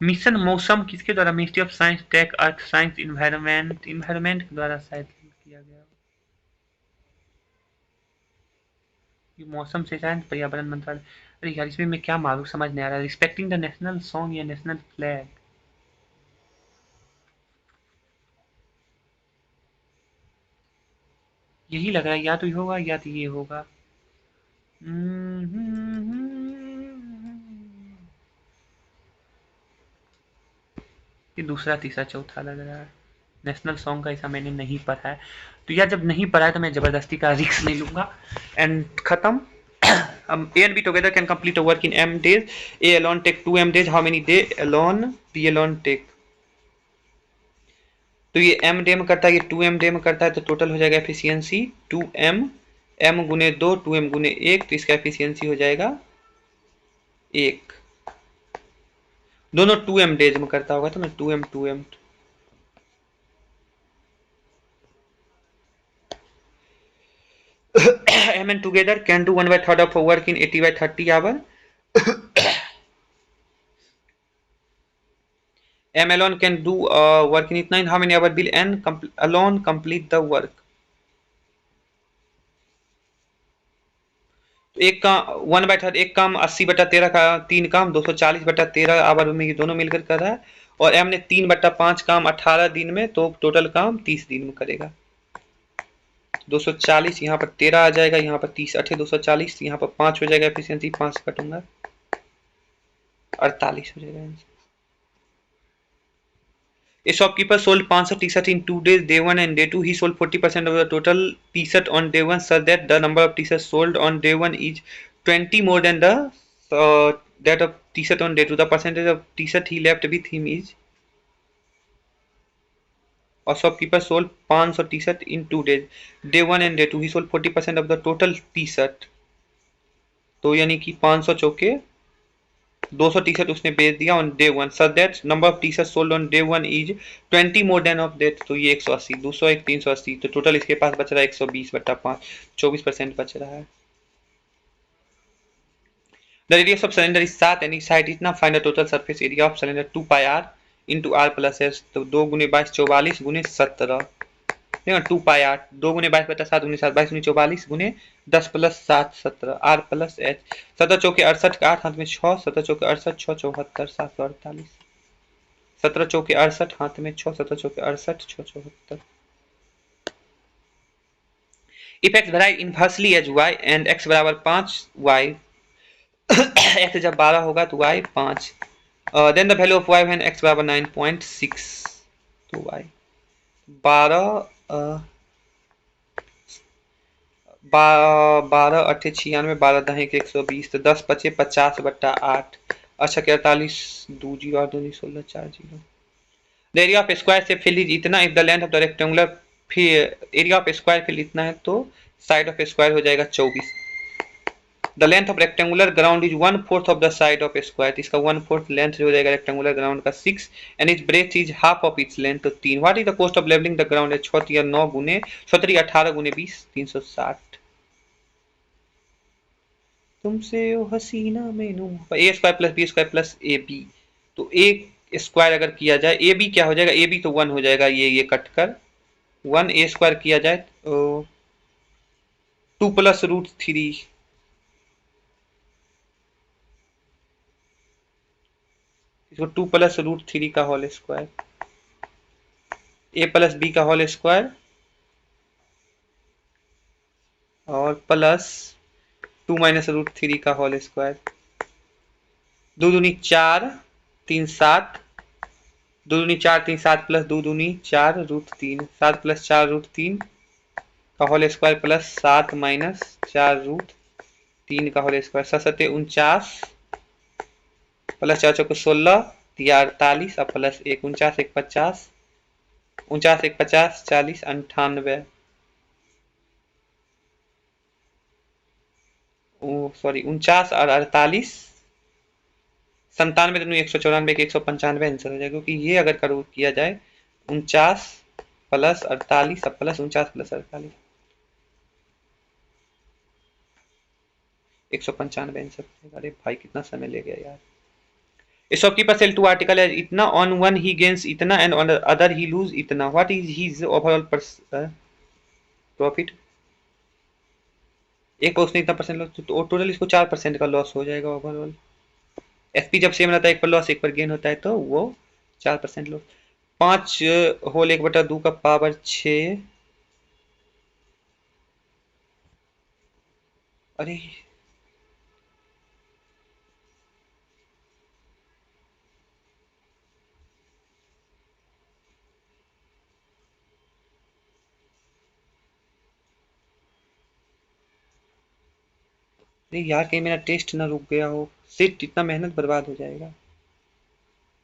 [SPEAKER 2] मिशन मौसम किसके द्वारा? Ministry of science, tech, earth science, environment के द्वारा शायद किया गया। ये मौसम से शायद पर्यावरण मंत्रालय। अरे यार इसमें मैं क्या मारूं समझ नहीं आ रहा, रिस्पेक्टिंग द नेशनल सॉन्ग या नेशनल फ्लैग, यही लग रहा है, या तो ये होगा या तो ये होगा। ये दूसरा तीसरा चौथा लग रहा है। नेशनल सॉन्ग का ऐसा मैंने नहीं पढ़ा है, तो यार जब नहीं पढ़ा है तो मैं जबरदस्ती का रिस्क नहीं लूंगा। एंड खत्म। A and B together can complete a work in m days. A alone take 2m days. How many day alone B alone take? तो ये m डे में करता है, ये 2m डे में करता है, तो टोटल हो जाएगा एफिशिएंसी 2m, m गुने 2 2m गुने 1, तो इसका एफिशिएंसी हो जाएगा 1। दोनों 2m डेज में करता होगा तो ना 2m m and together can do 1/3 of a work in 80/30 hour. m alone can do work in itna, in how many hour will n alone complete the work? तो एक का 1/3, एक काम 80/13 का 3 काम 240/13 आवर में ये दोनों मिलकर कर रहा है, और m ने 3/5 काम 18 दिन में, तो टोटल काम 30 दिन में करेगा। 240 यहाँ पर 13 आ जाएगा, यहाँ पर 30 8 240, यहाँ पर 5 हो जाएगा एफिशिएंसी, 5 कटूंगा 48 हो जाएगा answer. A shopkeeper sold 500 t-shirt in 2 days, day 1 and day 2. He sold 40% of the total t-shirt on day 1, such that the number of t-shirts sold on day 1 is 20 more than the that of t-shirt on day 2. The percentage of t-shirt he left with him is. A shopkeeper sold 500 t-shirt in 2 days, day 1 and day 2. He sold 40% of the total t-shirt. तो यानी कि 500 चौके 200 टी शर्ट उसने बेच दिया on day 1, so that number of T shirt sold on day 1 is 20 more than of that, तो ये 180, 200 एक 380, तो टोटल इसके पास बच रहा है 120/5, 24% बच रहा है। The radius of cylinder is 7 and इस साइड इतना, find the total surface area of cylinder 2 pi r into r plus s, तो 2 गुने 22 44 गुने 17, देखो 2 पाई आर 2 गुने 22/7 गुने 7 22 गुने 44 गुने 10 प्लस 7 17 आर प्लस एच, 17 चौके 68 का 8 हाथ में 6, 17 चौके 68 6 74 748, 17 चौके 68 हाथ में 6, 17 चौके 68 6 74। If x vary inversely as y and x बराबर 5 y, x जब 12 होगा तो y 5, then the value of y when x बराबर 9.6, तो y 12 12 8 96, 12 दहें के 120, तो 10 पचे 50/8, अच्छा के 48 2 जीरो और 2 16 4 zero. The area of square से फील्ड इज इतना, if the length of the rectangular area of square field इतना है, तो साइड ऑफ स्क्वायर हो जाएगा 24। The length of rectangular ground is 1/4 of the side of square, इसका 1/4 लेंथ हो जाएगा रेक्टेंगुलर ग्राउंड का 6, and is breadth is half of its length, तो 3। What is the cost of levelling the ground है 6 9 गुने 6 18 गुने 20 360। तुमसे ओ हसीना मैनू A square plus B square plus A B, तो ए स्क्वायर अगर किया जाए ए बी क्या हो जाएगा, ए बी तो 1 हो जाएगा, ये कट कर 1, ए स्क्वायर किया जाए तो 2 प्लस रूट 3, इसको 2 प्लस रूट 3 का होल स्क्वायर, ए प्लस बी का होल स्क्वायर और प्लस 2 माइनस रूट 3 का होल स्क्वायर, 2 दूनी 4 3 7, 2 दूनी 4 3 7 प्लस 2 दूनी 4 रूट 3, 7 प्लस 4 रूट 3 का whole square plus 7 minus 4 root 3 का होल स्क्वायर, 7 49 प्लस 4 चौको 16 48 और प्लस 1 49 1 50 49 1 50 40 98, सॉरी 49 और 48 97 दूनी 194 के 195 आंसर हो जाएगा, क्योंकि ये अगर करो किया जाए 49 प्लस 48 और प्लस 49 प्लस 48 195 आंसर। अरे भाई कितना समय ले गया यार। A shopkeeper sell 2 article as इतना, on one he gains इतना and on the other he lose इतना, what is his overall profit? एक पर उसने इतना परसेंट लॉस, तो टोटल इसको 4% का लॉस हो जाएगा ओवरऑल। एसपी जब सेम रहता है, एक पर लॉस एक पर गेन होता है, तो वो 4% लॉस। 5 होल 1/2 का पावर 6, अरे
[SPEAKER 1] अरे यार कहीं मेरा टेस्ट ना रुक गया हो, सिट इतना मेहनत बर्बाद हो जाएगा।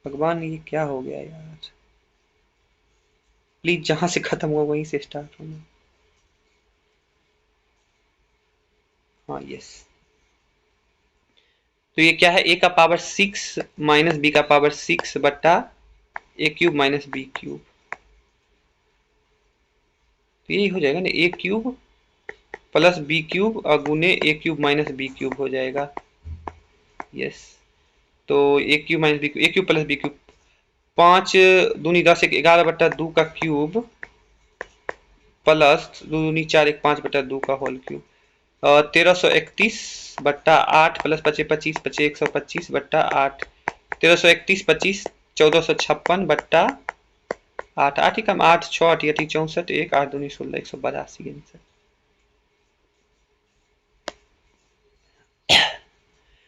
[SPEAKER 1] भगवान ये क्या हो गया यार, प्लीज जहां से खत्म हुआ वहीं से स्टार्ट होना। हाँ यस। तो ये क्या है, a का पावर 6 माइनस b का पावर 6 बट्टा a cube minus b cube. तो यही हो जाएगा ना, a cube plus b cube और गुने a cube minus b cube हो जाएगा। यस। तो a cube minus b cube, a cube plus b cube, 5 दूनी 10 एक 11 बट्टा 2 का क्यूब प्लस 2 दूनी 4 एक 5 बट्टा 2 का होल क्यूब, 1331 बट्टा 8 प्लस 25 25 25 125 बट्टा 8, 1331 25 1456 बट्टा 8, 8 ही कम 8 6 8 8 64 1 8 दूनी 16 182 answer.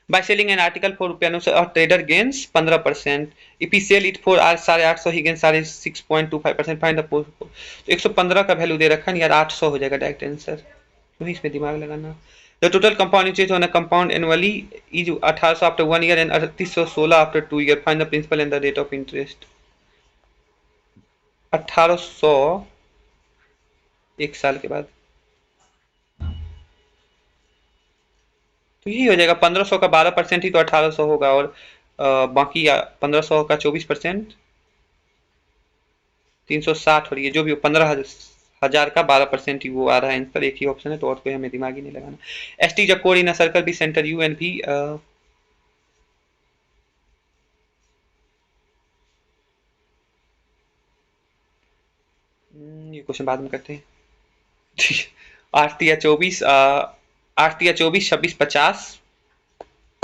[SPEAKER 1] By selling an article for रुपया a trader gains 15%. If he sell it for 850 he gains 6.25%. Find the post। तो 115 का वैल्यू दे रखा है यार, 800 हो जाएगा डायरेक्ट आंसर, तो इसमें दिमाग लगाना। The total compound interest on a compound annually is 1800 after 1 year and 3816 after 2 years. Find the principal and the rate of interest। 1800 एक साल के बाद, तो यही हो जाएगा 1500 का 12% ही तो 1800 होगा, और बाकी 1500 का 24% 360 हो रही है, जो भी हो 15,000 का 12% ही वो आ रहा है आंसर। एक ही ऑप्शन है तो और कोई हमें दिमाग ही नहीं लगाना। एस टी जकोर in circle B centre U and भी, ये क्वेश्चन बाद में करते हैं। 8 या 24 8 या 24 26 50,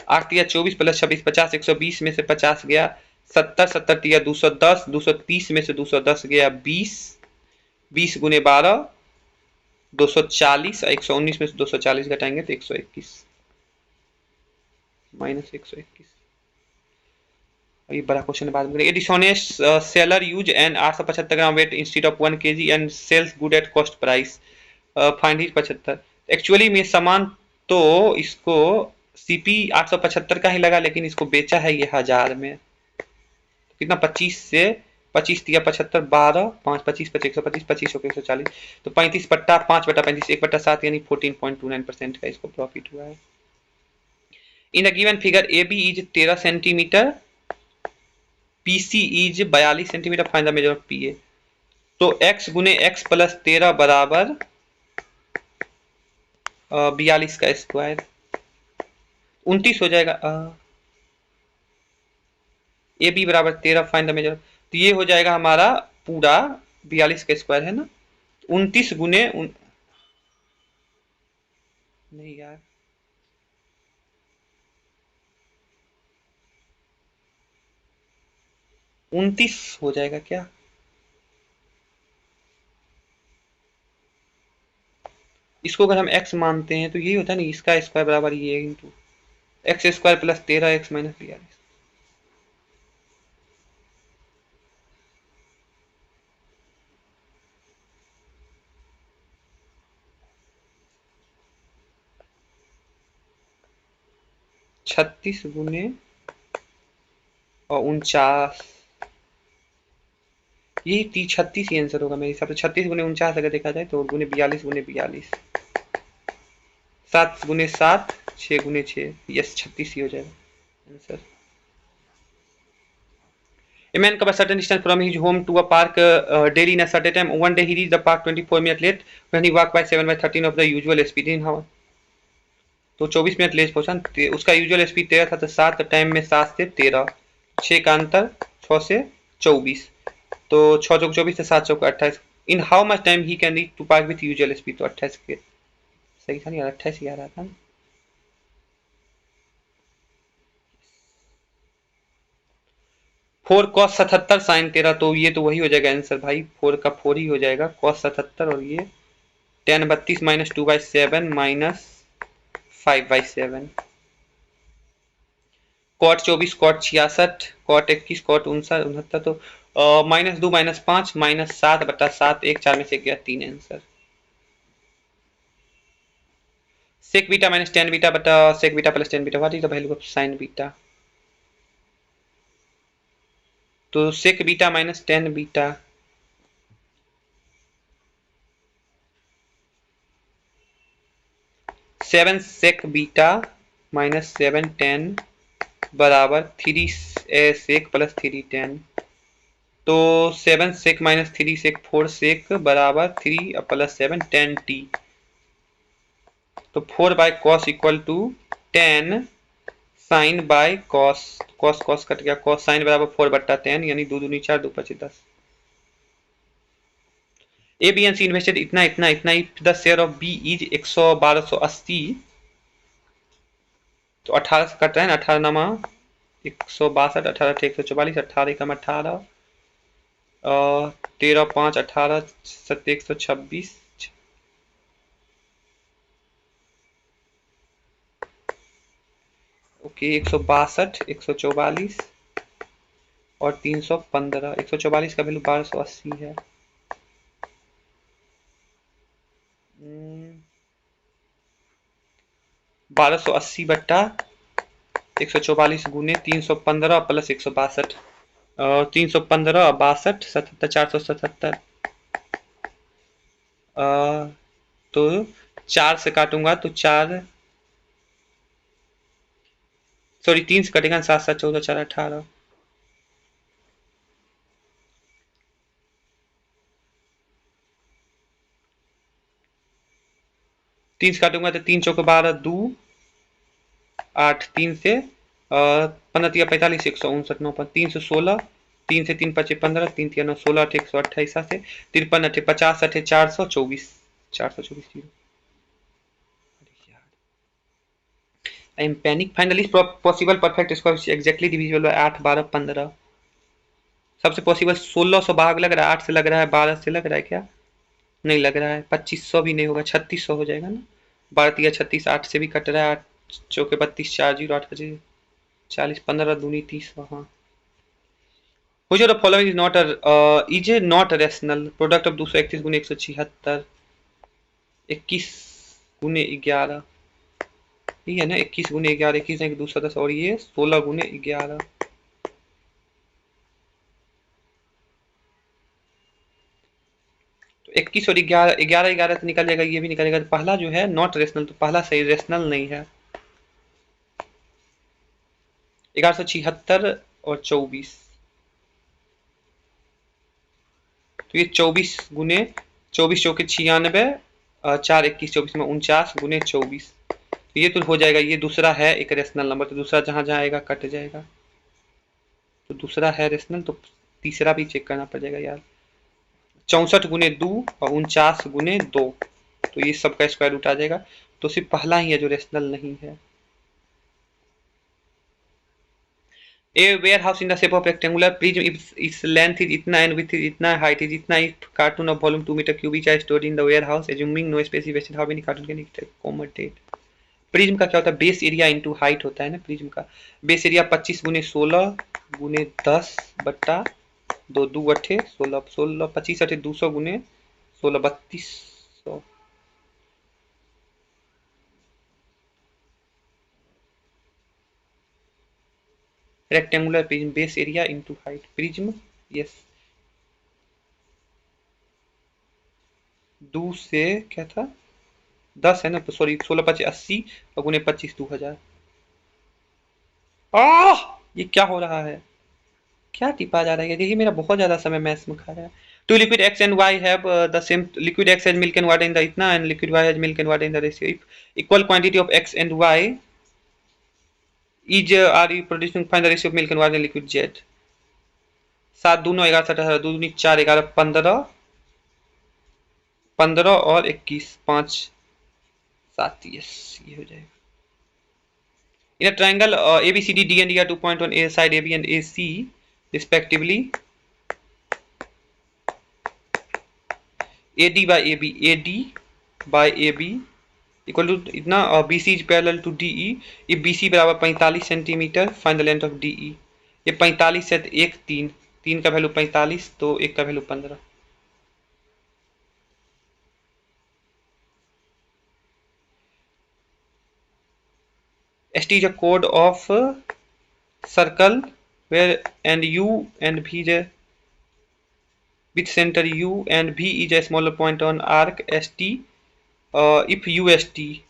[SPEAKER 1] 8 या 24 प्लस 26 50, 120 में से 50 गया 70, 70 या 210, 230 में से 210 गया 20, 20 गुने 12 240, 119 में से 240 घटाएंगे तो 121 माइनस 121। ये बड़ा क्वेश्चन है, बाद में करेंगे। Dishonest seller use and 875 gram weight instead of 1 kg and sells good at cost price, find his 75। Actually में सामान तो इसको सीपी 875 का ही लगा, लेकिन इसको बेचा है ये 1000 में, तो कितना 25 से 25 दिया 75 12 5 25 25 125 25 हो 140, तो 35 बट्टा 5 बट्टा 35 1 बट्टा 7 यानी 14.29% का इसको प्रॉफिट हुआ है। In a given figure A B is 13 centimetre, PC is 42 centimetre, find the measure of PA. तो x गुने x प्लस 13 बराबर 42 का स्क्वायर 29 हो जाएगा। ए बी बराबर 13, फाइंड द मेजर, तो ये हो जाएगा हमारा पूरा 42 का स्क्वायर है ना, 29 गुने नहीं यार 29 हो जाएगा क्या, इसको अगर हम x मानते हैं तो यही होता है ना, इसका स्क्वायर बराबर ये into x square plus 13 x minus 42। छत्तीस गुने और 49, यही 36 ही आंसर होगा मेरे हिसाब से। 36 गुने 49 अगर देखा जाए तो गुने 42 गुने 42, 7 गुने 7 6 गुने 6, यस 36 ही हो जाएगा answer. A man covers certain distance from his home to a park daily in a certain time. One day he reached the park 24 minutes late when he walked by 7/13 of the usual speed in hour। तो 24 मिनट लेट पहुंचा, उसका यूजुअल स्पीड 13 था, तो 7 टाइम में 7 से 13, 6 का अंतर 6 से 24, तो 6 चौक 24 से 7 चौक 28। In how much time he can reach to park with usual speed, तो 28 के सही था नहीं यार, 28 ही आ रहा था। 4 cos 77 sin 13, तो ये तो वही हो जाएगा आंसर भाई, 4 का 4 ही हो जाएगा cos 77, और ये 10 32 माइनस 2/7 माइनस 5/7, कॉट 24 कॉट 66 कॉट 21 कॉट 69, तो माइनस 2 माइनस 5 माइनस 7 बटा 7, 1 4 में से गया 3 answer. sec beta minus tan beta बटा sec beta plus tan beta, what is the value of sin beta? तो sec beta minus tan beta, seven sec beta minus seven tan बराबर three sec plus three tan. तो seven sec minus three sec four sec बराबर three plus seven tan T. तो 4 by cos equal to 10 sine by cos, cos cos cut गया, कॉस साइन बराबर 4 बट्टा 10 यानी दो दूनी 4 दो पचे 10। A B and C invested इतना इतना इतना, the share of B is 100 1280। तो 18 से कट रहा है ना, 18 नमा 162, 18 144, 18 कम 18, 13 5 18 7 126, ओके 162 144 और 315। 144 का वैल्यू 1280 है। 1280 बट्टा 144 गुने 315 प्लस 162, 315 62 77 477। तो 4 से काटूंगा तो 4, सॉरी 3 से कटेगा 7 7 14 4 18, तीन से काटूंगा तो 3 चौके 12 2 8, 3 से 15 45 159 9 3 से 16, 3 से 3 5 15, 3 3 9 16 8 128 से 53 8 50 8 424 424। I am panic. Finally, possible perfect square is exactly divisible by 8 12 15। सबसे पॉसिबल 1600 भाग लग रहा है, 8 से लग रहा है, 12 से लग रहा है क्या? नहीं लग रहा है। 2500 भी नहीं होगा, 3600 हो जाएगा ना। 12 या 36, 8 से भी कट रहा है, 8 चौके 32 4 0 8 बजे 40 15 दूनी 30। हाँ, which of the following is not rational product of 231 गुने 176, 21 गुने 11, ठीक है ना, 21 गुने 11, 21 एक दूसरा 10 और ये 16 गुने 11। तो 21 और 11 11 11 से निकल जाएगा, ये भी निकलेगा। तो पहला जो है नॉट रेशनल, तो पहला सही, रेशनल नहीं है। 1176 और 24, तो ये 24 गुने 24 चौके 96, 4 21 24 में 49 गुने 24, तो ये तो हो जाएगा। ये दूसरा है एक रेशनल नंबर, तो दूसरा जहां जहां आएगा कट जाएगा। तो दूसरा है रेशनल, तो तीसरा भी चेक करना पड़ जाएगा यार। 64 गुने 2 और 49 गुने 2, तो ये सबका स्क्वायर रूट आ जाएगा। तो सिर्फ पहला ही है जो रेशनल नहीं है। A warehouse in the shape of rectangular prism, its length is इतना and width is इतना, height is इतना, if carton of volume 2 meter cube each are stored in the warehouse, assuming no space is wasted, how many carton can it accommodate? Prism का क्या होता है? बेस एरिया इंटू हाइट होता है ना प्रिज्म का। बेस एरिया 25 गुने 16 गुने 10 बट्टा 2 2 अट्ठे 16 16 25 अट्ठे 200 गुने 16 3200। Rectangular prism, base area into height prism, yes. 2 से क्या था 10 है ना, तो सॉरी 16 5 80 और गुने 25 2000। ये क्या हो रहा है? क्या टिपा जा रहा है? देखिए मेरा बहुत ज्यादा समय मैथ्स में खा रहा है। Two liquid x and y have the same, liquid x has milk and water in the itna and liquid y has milk and water in the ratio, if equal quantity of x and y is are you producing, find the ratio of milk and water in liquid z। 7 दूनो 11 18 2 दूनी 4 11 15 15 और 21 5 7, यस ये हो जाएगा। In a triangle ABCD D and E are 2 point on A side AB and AC respectively, AD by AB equal to इतना, BC is parallel to DE, if BC बराबर 45 centimetre, find the length of DE। ये 45 है तो 1 3 3 का वैल्यू 45, तो 1 का value 15। St is a chord of circle where and U and V with center U and V is a smaller point on arc ST. If UST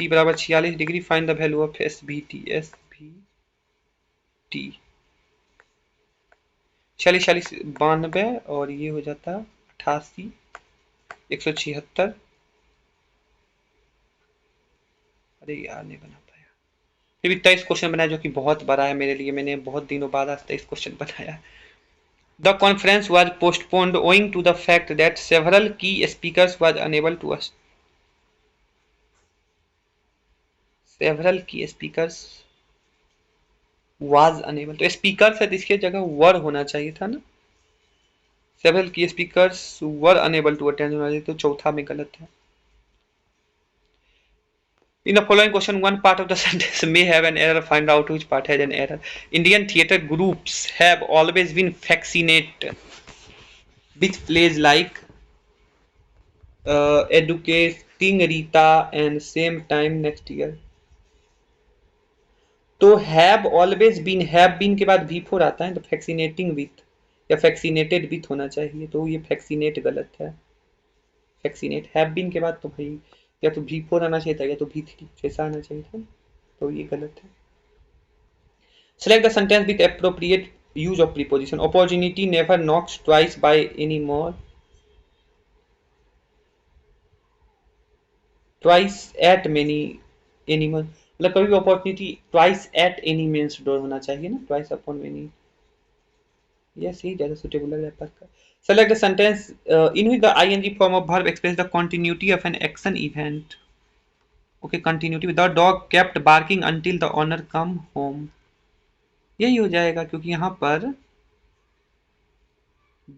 [SPEAKER 1] बराबर 46 degree, find the value of SVT. 46 46 92 और ये हो जाता 88 176. अरे यार नहीं बना पाया. फिर भी 23 क्वेश्चन बनाया जो कि बहुत बड़ा है मेरे लिए. मैंने बहुत दिनों बाद आज 23 क्वेश्चन बनाया. The conference was postponed owing to the fact that several key speakers was unable to तो स्पीकर से इसके जगह वर होना चाहिए था ना. Several key speakers were unable to attend होना चाहिए, तो चौथा में गलत है. In the following question, one part of the sentence may have an error. Find out which part has an error. Indian theatre groups have always been fascinated with plays like Educating Rita and Same Time Next Year. तो have always been, have been के बाद V4 आता है, तो fascinating with या fascinated with होना चाहिए, तो ये fascinate गलत है. fascinate have been के बाद तो भाई या तो V4 आना चाहिए था या तो V3 जैसा आना चाहिए था, तो ये गलत है. Select the sentence with appropriate use of preposition. Opportunity never knocks twice by any more. Twice at many animals. मतलब कभी भी opportunity twice at any means door होना चाहिए ना, ट्वाइस अपॉन मेनी. यस, ये ज्यादा सुटेबल लग रहा है पर. Select the sentence in which the ing form of verb express the continuity of an action event. Okay, continuity. The dog kept barking until the owner come home. यही हो जाएगा क्योंकि यहाँ पर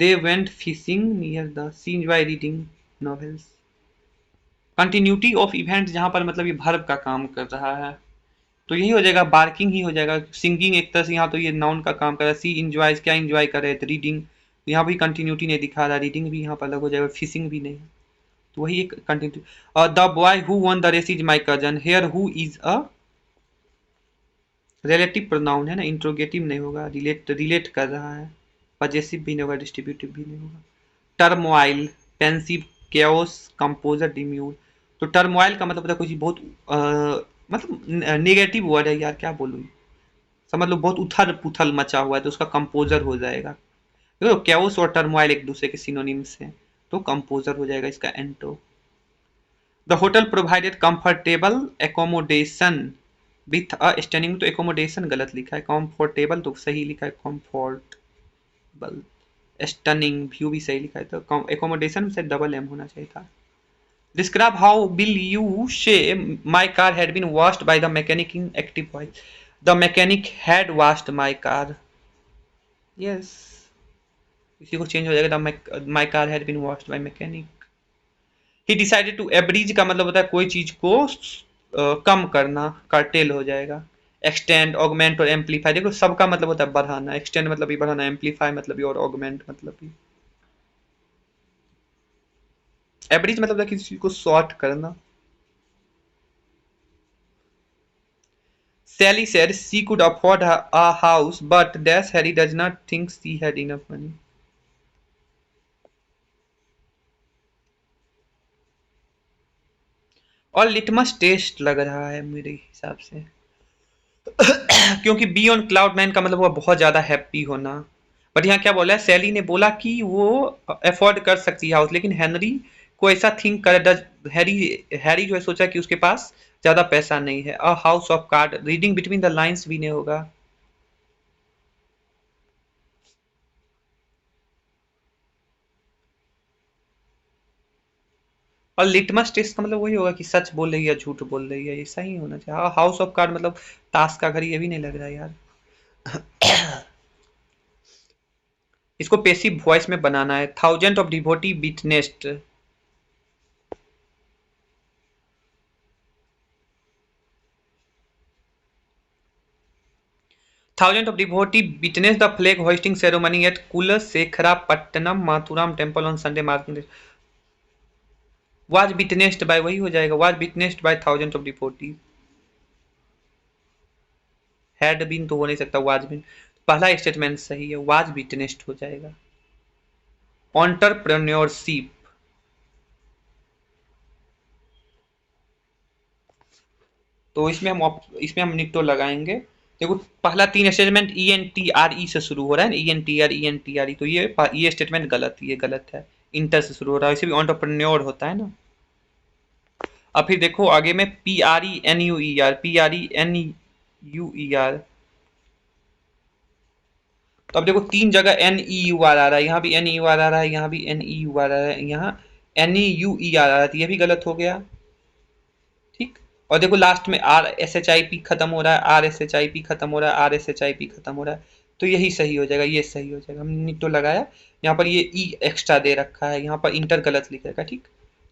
[SPEAKER 1] they went fishing near the sea by reading novels. Continuity of event जहां पर मतलब ये वर्ब का काम कर रहा है, तो यही हो जाएगा, बार्किंग ही हो जाएगा. सिंगिंग एक तरह से यहाँ तो ये नाउन का काम कर रहा है. सी इंजॉयज, क्या इंजॉय कर रहे थे, रीडिंग. यहाँ भी कंटिन्यूटी नहीं दिखा रहा, रीडिंग भी यहाँ पर अलग हो जाएगा, फिशिंग भी नहीं, तो वही एक continuity. The boy who won the race is my cousin. Here who is a relative pronoun है ना, इंट्रोगेटिव नहीं होगा, रिलेट कर रहा है. पजेसिव भी नहीं होगा, डिस्ट्रीब्यूटिव भी नहीं होगा. टर्मोइल, पेंसिव, केओस, कंपोजर, डिम्यूल. तो टर्मोइल का मतलब कुछ बहुत मतलब नेगेटिव वर्ड है यार, क्या बोलूँ. समझ लो बहुत उथल पुथल मचा हुआ है, तो उसका कंपोजर हो जाएगा. देखो केओस और टर्मोइल एक दूसरे के सिनोनिम्स हैं, तो कंपोजर हो जाएगा इसका एंटो. The hotel provided comfortable accommodation with a standing. तो एकोमोडेशन गलत लिखा है, कंफर्टेबल तो सही लिखा है, कंफर्टेबल. स्टनिंग व्यू भी सही लिखा है, तो एकोमोडेशन से डबल एम होना चाहिए था. Describe how will you say my car had been washed by the mechanic in active voice. The mechanic had washed my car. Yes. इसी को चेंज हो जाएगा, my car had been washed by mechanic. He decided to abridge का मतलब होता है कोई चीज को कम करना, curtail हो जाएगा. Extend, augment और amplify. देखो सबका मतलब होता है बढ़ाना. Extend मतलब भी बढ़ाना, amplify मतलब भी, और augment मतलब भी. एवरेज मतलब था किसी चीज को शॉर्ट करना. Sally said she could afford a house, but dash Harry does not think she had enough money. और लिटमस टेस्ट लग रहा है मेरे हिसाब से क्योंकि बी ऑन क्लाउड मैन का मतलब हुआ बहुत ज्यादा हैप्पी होना. बट यहाँ क्या बोला है, सैली ने बोला कि वो अफोर्ड कर सकती है हाउस, लेकिन हेनरी को ऐसा थिंक कर, हैरी जो है सोचा कि उसके पास ज्यादा पैसा नहीं है. A house of card, reading between the lines भी नहीं होगा. और लिटमस टेस्ट का मतलब वही होगा कि सच बोल रही है या झूठ बोल रही है, ऐसा ही होना चाहिए. हाउस ऑफ कार्ड मतलब ताश का घर, ये भी नहीं लग रहा यार. इसको पेसिव वॉइस में बनाना है. Thousand of devotee witnessed. Thousands of devotees witnessed the flag hoisting ceremony at Kulasekharapatnam Mathuram temple on Sunday, March. Was witnessed by वही हो जाएगा, was witnessed by thousand of devotees. Had been तो हो नहीं सकता, वाज बीन। पहला स्टेटमेंट सही है, वाज विटनेस्ड हो जाएगा। एंटरप्रेन्योरशिप, तो इसमें हम निक्टो लगाएंगे। देखो पहला 3 statement E N T R E से शुरू हो रहा है ना, E N T R E N T R E, तो ये स्टेटमेंट गलत, ये गलत है। इंटर से शुरू हो रहा है, इसे भी एंटरप्रेन्योर होता है ना। अब फिर देखो आगे में P R E N U E R, P R E N U E R, तो अब देखो 3 जगह एन ई यू आर आ रहा है, यहाँ भी एन ई यू आर आ रहा है, यहाँ भी एन ई यू आर आ रहा है, यहाँ N E U E R आ रहा है, तो ये भी गलत हो गया। ठीक, और देखो लास्ट में R S H I P खत्म हो रहा है, R S H I P खत्म हो रहा है, R S H I P खत्म हो रहा है, तो यही सही हो जाएगा, ये सही हो जाएगा। हमने निट्टो लगाया, यहाँ पर ये ई एक्स्ट्रा दे रखा है, यहाँ पर इंटर गलत लिखेगा। ठीक,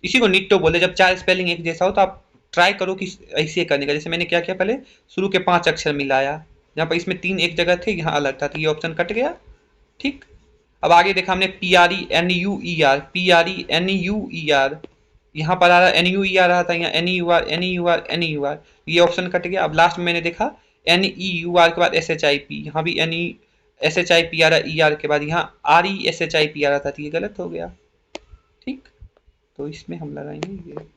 [SPEAKER 1] इसी को निट्टो बोले। जब 4 स्पेलिंग एक जैसा हो तो आप ट्राई करो कि ऐसे करने का, जैसे मैंने क्या किया, पहले शुरू के 5 अक्षर मिलाया, यहाँ पर इसमें 3 एक जगह थे, यहाँ अलग था, तो ये ऑप्शन कट गया। ठीक, अब आगे देखा हमने P R E N U E R, P R E N U E R, यहाँ पर आ रहा एन यू ई आ रहा था, यहाँ N U R N U R N U R, ये ऑप्शन कट गया। अब लास्ट में मैंने देखा एन ई यू आर के बाद एस एच आई पी, यहाँ भी N E S H I P आ रहा, ई आर के बाद यहाँ R E S H I P आ रहा था, तो ये गलत हो गया। ठीक, तो इसमें हम लगाएंगे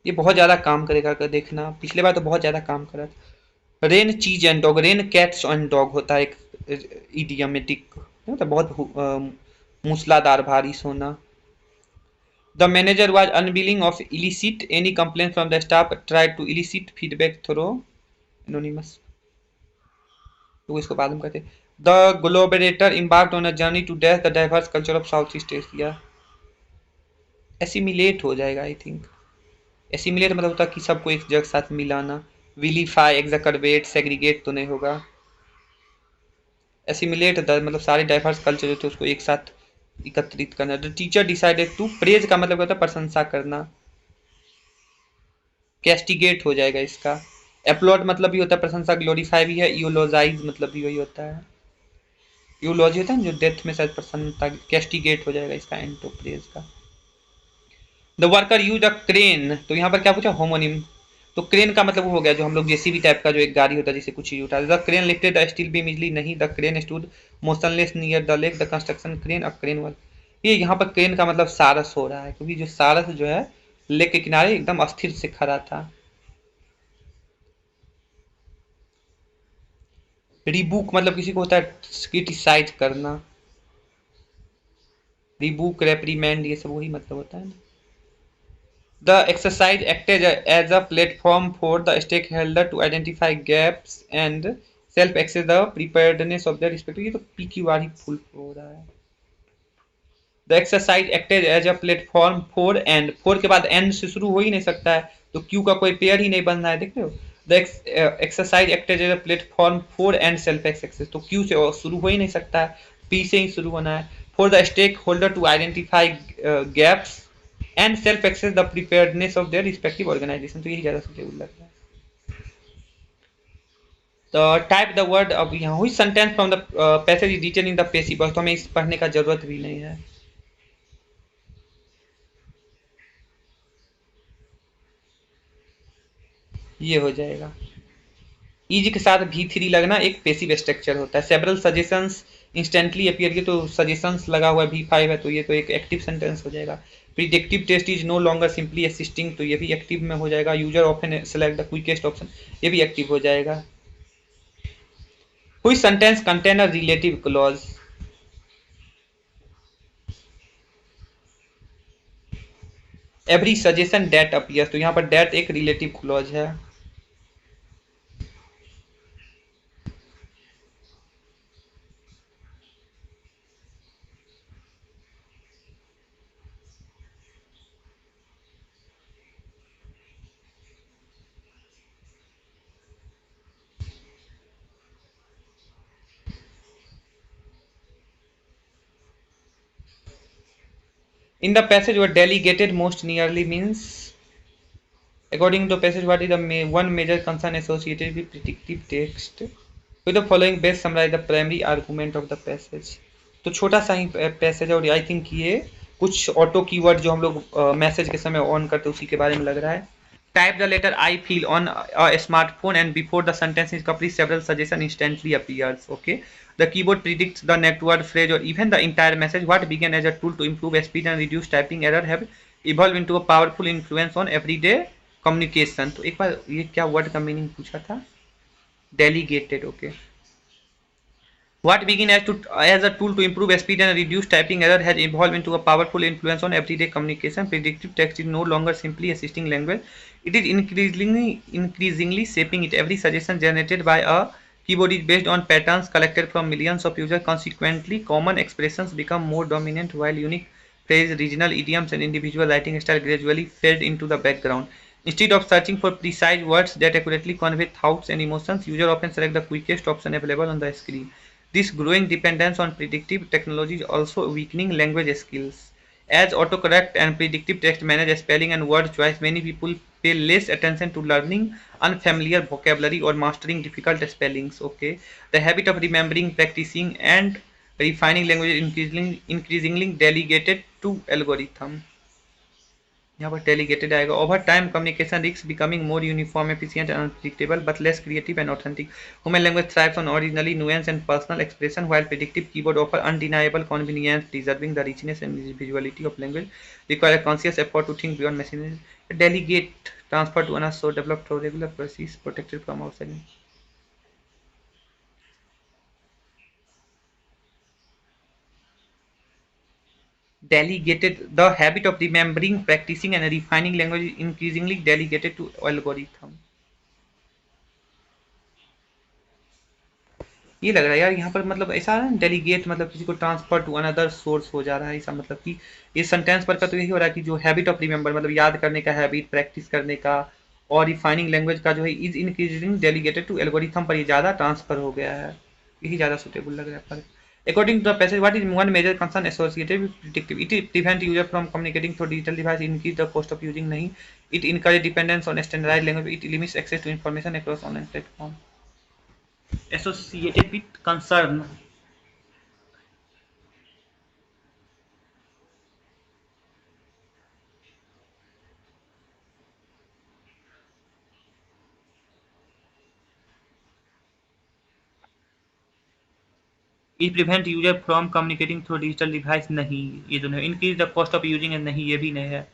[SPEAKER 1] ये बहुत ज़्यादा काम करेगा, अगर देखना पिछले बार तो बहुत ज़्यादा काम करा था। Rain cheese and dog, rain cats and dog होता है एक इडियमेटिक, मतलब बहुत मूसलाधार भारी सोना। The manager was unwilling of elicit any complaint from the staff, try to elicit feedback through anonymous, तो इसको बाद में कहते। द collaborator embarked on a journey to dash the diverse culture of south east Asia, assimilate हो जाएगा आई थिंक। एसिमिलेट मतलब होता है कि सबको एक जगह साथ मिलाना। विलीफाई एक्जकरबेट सेग्रीगेट तो नहीं होगा। एसिमिलेट मतलब सारे डाइवर्स कल्चर जो थे उसको एक साथ एकत्रित करना। The teacher decided to, praise का मतलब होता है प्रशंसा करना, कैस्टिगेट हो जाएगा इसका। एप्लॉड मतलब भी होता है प्रशंसा, ग्लोरीफाई भी है, यूलोजाइज मतलब भी वही होता है, यूलॉजी होता है जो डेथ में शायद प्रसन्नता, कैस्टिगेट हो जाएगा इसका एंटो प्रेज का। The worker use a crane, तो यहाँ पर क्या पूछा, होमोनिम, तो क्रेन का मतलब वो हो गया जो हम लोग जेसीबी टाइप का जो एक गाड़ी होता है जिसे कुछ चीज उठा। The crane lifted the steel beam easily, नहीं, the crane stood motionless near the lake, the construction crane a crane work. ये यहाँ पर क्रेन का मतलब सारस हो रहा है, क्योंकि जो सारस जो है लेक के किनारे एकदम अस्थिर से खड़ा था। रिबुक मतलब किसी को होता है क्रिटिसाइज करना, रिबुक रेप्रीमेंड ये सब वही मतलब होता है ना। The exercise acted as a platform for the stakeholder to identify gaps and self-access the preparedness of their respective, ये तो PQR ही फुल हो रहा है। The exercise acted as a platform for, and for के बाद and से शुरू हो ही नहीं सकता है, तो Q का कोई पेयर ही नहीं बन रहा है, देख रहे हो। The exercise acted as a platform for and self-access, तो Q से शुरू हो ही नहीं सकता है, P से ही शुरू होना है। For the stakeholder to identify gaps and self access the preparedness of their respective organization, तो यही ज़्यादा सुटेबल लग रहा है। तो टाइप द वर्ड, अब यहाँ हुई sentence from the passage is written in the passive voice, तो हमें इस पढ़ने का जरूरत भी नहीं है। ये हो जाएगा। इज के साथ V3 लगना एक पेसिव स्ट्रक्चर होता है। सेवरल सजेशंस इंस्टेंटली अपीयर किए, तो सजेशंस लगा हुआ है V5 है, तो ये तो एक एक्टिव सेंटेंस हो जाएगा। Predictive test is no longer simply assisting, तो ये भी एक्टिव में हो जाएगा। User often select the quickest option, ये भी एक्टिव हो जाएगा। Which sentence contain a relative clause? Every suggestion that appears, तो यहाँ पर that एक relative clause है। In the passage where delegated most nearly means, according to passage, what is the one major concern associated with predictive text? With the following best summarize the primary argument of the passage. तो छोटा सा ही पैसेज, और आई थिंक ये कुछ ऑटो कीवर्ड जो हम लोग मैसेज के समय ऑन करते हैं उसी के बारे में लग रहा है. Type the letter I feel on a smartphone and before the sentence is complete several suggestion instantly appears. Okay, the keyboard predicts the next word, phrase or even the entire message. What began as a tool to improve speed and reduce typing error have evolved into a powerful influence on everyday communication. तो एक बार ये क्या वर्ड का मीनिंग पूछा था? Delegated. Okay. What began as a tool to improve speed and reduce typing error has evolved into a powerful influence on everyday communication. Predictive text is no longer simply assisting language; it is increasingly shaping it. Every suggestion generated by a keyboard is based on patterns collected from millions of users. Consequently, common expressions become more dominant, while unique phrases, regional idioms, and individual writing style gradually fade into the background. Instead of searching for precise words that accurately convey thoughts and emotions, users often select the quickest option available on the screen. This growing dependence on predictive technology is also weakening language skills. As autocorrect and predictive text manage spelling and word choice, many people pay less attention to learning unfamiliar vocabulary or mastering difficult spellings. Okay, the habit of remembering, practicing, and refining language is increasingly delegated to algorithm. यहाँ पर delegated आएगा. Over time, communication risks becoming more uniform, efficient, and unpredictable, but less creative and authentic. Human language thrives on originality, nuance, and personal expression, while predictive keyboard offer undeniable convenience. Preserving the richness and individuality of language require a conscious effort to think beyond machinery. Delegate transfer to another source developed through regular processes, protected from outside. Delegated. The habit of remembering, practicing, and refining language is increasingly delegated to algorithm. ये लग रहा है यार यहाँ पर, मतलब ऐसा है डेलीगेट मतलब किसी को ट्रांसफर टू अनदर सोर्स हो जा रहा है ऐसा, मतलब कि इस सेंटेंस पर का तो यही हो रहा है कि जो हैबिट ऑफ रिमेंबर मतलब याद करने का हैबिट, प्रैक्टिस करने का और रिफाइनिंग लैंग्वेज का जो है is increasing delegated to algorithm पर ये ज़्यादा ट्रांसफर हो गया है. यही ज़्यादा सुटेबल लग रहा है पर. According to the passage, what is one major concern associated with predictive? It prevent user from communicating through digital device, increase the cost of using नहीं. It encourage dependence on standardized language. It limits access to information across online platform. Associated with concern. It prevent user from communicating through digital device नहीं, ये तो नहीं. Increase the cost of using नहीं, ये भी नहीं है.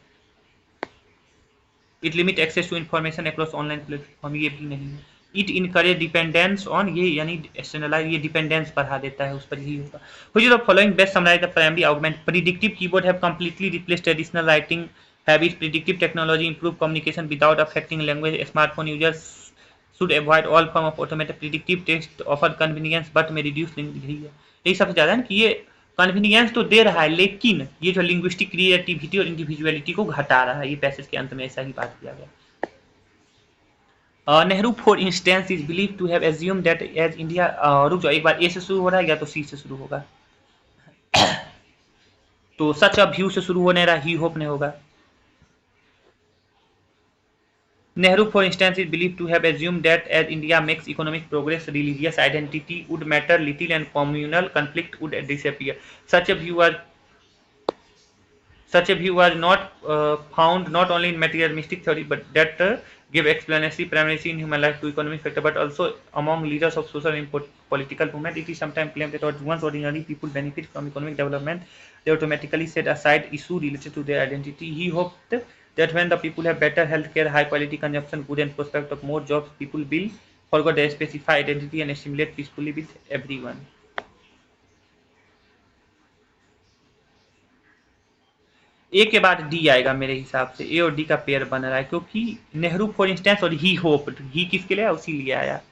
[SPEAKER 1] It limit access to information across online platform, ये भी नहीं है. It encourage dependence on, ये यानी externalize, ये dependence बढ़ा देता है उस पर, यही होगा. Which of the following best summarize the primary argument? Predictive keyboard have completely replaced traditional writing habits. Predictive technology improve communication without affecting language. Smartphone users should avoid all form of automated. Predictive text offer convenience but may reduce यही है. यही सबसे ज़्यादा है कि ये कन्वीनियंस तो दे रहा है लेकिन ये जो लिंग्विस्टिक क्रिएटिविटी और इंडिविजुअलिटी को घटा रहा है. ये पैसेज के अंत में ऐसा ही बात किया गया. Nehru for instance is believe to have assume that as India, रुक जाओ एक बार, ए से शुरू हो रहा है या तो सी से शुरू होगा. तो सच अ व्यू से शुरू होने रहा, ही होप नहीं होगा. Nehru, for instance, is believed to have assumed that as India makes economic progress, religious identity would matter little and communal conflict would disappear. Such a view was not found not only in materialistic theory but that give explanatory primacy in human life to economic factor, but also among leaders of social and political movement. It is sometimes claimed that once ordinary people benefit from economic development, they automatically set aside issues related to their identity. He hoped that when the people have better healthcare, high quality consumption, good and prospect of more jobs, people will forget their specified identity and assimilate peacefully with everyone. ए के बाद डी आएगा मेरे हिसाब से. ए और डी का पेयर बन रहा है क्योंकि नेहरू फॉर इंस्टेंस और ही होप, ही किसके लिए, उसी लिए आया.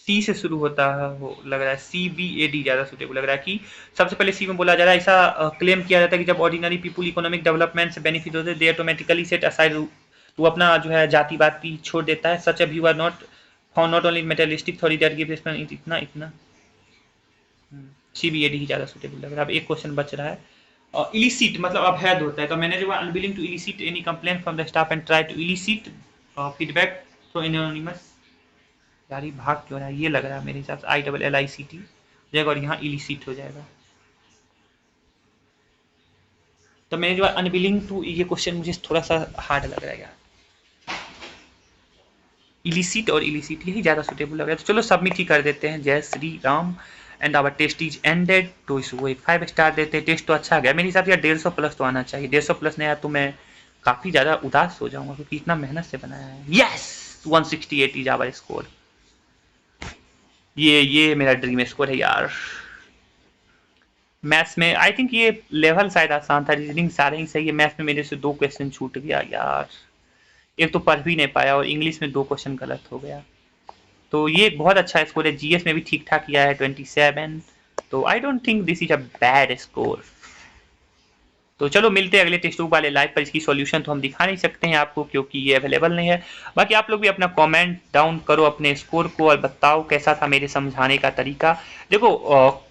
[SPEAKER 1] सी से शुरू होता है, वो लग रहा है सी बी ए डी ज़्यादा सुटेबल लग रहा है कि सबसे पहले सी में बोला जा रहा है. ऐसा क्लेम किया जाता है कि जब ऑर्डिनरी पीपुल इकोनॉमिक डेवलपमेंट से बेनिफिट होते हैं, दे ऑटोमेटिकली सेट असाइड, तो अपना जो है जातिवाद भी छोड़ देता है. Such a view are not found not only materialistic theory that give इतना इतना
[SPEAKER 2] CBAD ही ज़्यादा सुटेबल लग रहा है। अब एक क्वेश्चन बच रहा है, इलिसिट मतलब अवैध होता है, तो manager were unwilling to elicit any complaint from the staff and try to elicit feedback from anonymous. यार ये भाग क्यों रहा है, ये लग रहा है मेरे हिसाब से ILLICT जाएगा और यहाँ इलिसिट हो जाएगा। तो मैनेजर वर अनविलिंग टू, ये क्वेश्चन मुझे थोड़ा सा हार्ड लग रहा है यार। इलिसिट और इलिसिट यही ज़्यादा सुटेबल लग रहा है, तो चलो सबमिट ही कर देते हैं। Jai Shri Ram and our test is ended, तो इसको एक 5 स्टार देते हैं। टेस्ट तो अच्छा गया मेरे हिसाब से, 150 प्लस तो आना चाहिए। 150 प्लस नहीं आया तो मैं काफ़ी ज़्यादा उदास हो जाऊंगा, क्योंकि इतना मेहनत से बनाया है। Yes 168 is our score. ये मेरा ड्रीम स्कोर है यार। मैथ्स में आई थिंक ये लेवल शायद आसान था, रीजनिंग सारे ही सही है। मैथ्स में मेरे से 2 क्वेश्चन छूट गया यार, एक तो पढ़ भी नहीं पाया और इंग्लिश में 2 क्वेश्चन गलत हो गया। तो ये बहुत अच्छा स्कोर है। जीएस में भी ठीक ठाक किया है 27, तो I don't think this is a bad score. तो चलो मिलते हैं अगले टेक्स्ट बुक वाले लाइव पर। इसकी सॉल्यूशन तो हम दिखा नहीं सकते हैं आपको, क्योंकि ये अवेलेबल नहीं है। बाकी आप लोग भी अपना कमेंट डाउन करो अपने स्कोर को और बताओ कैसा था मेरे समझाने का तरीका। देखो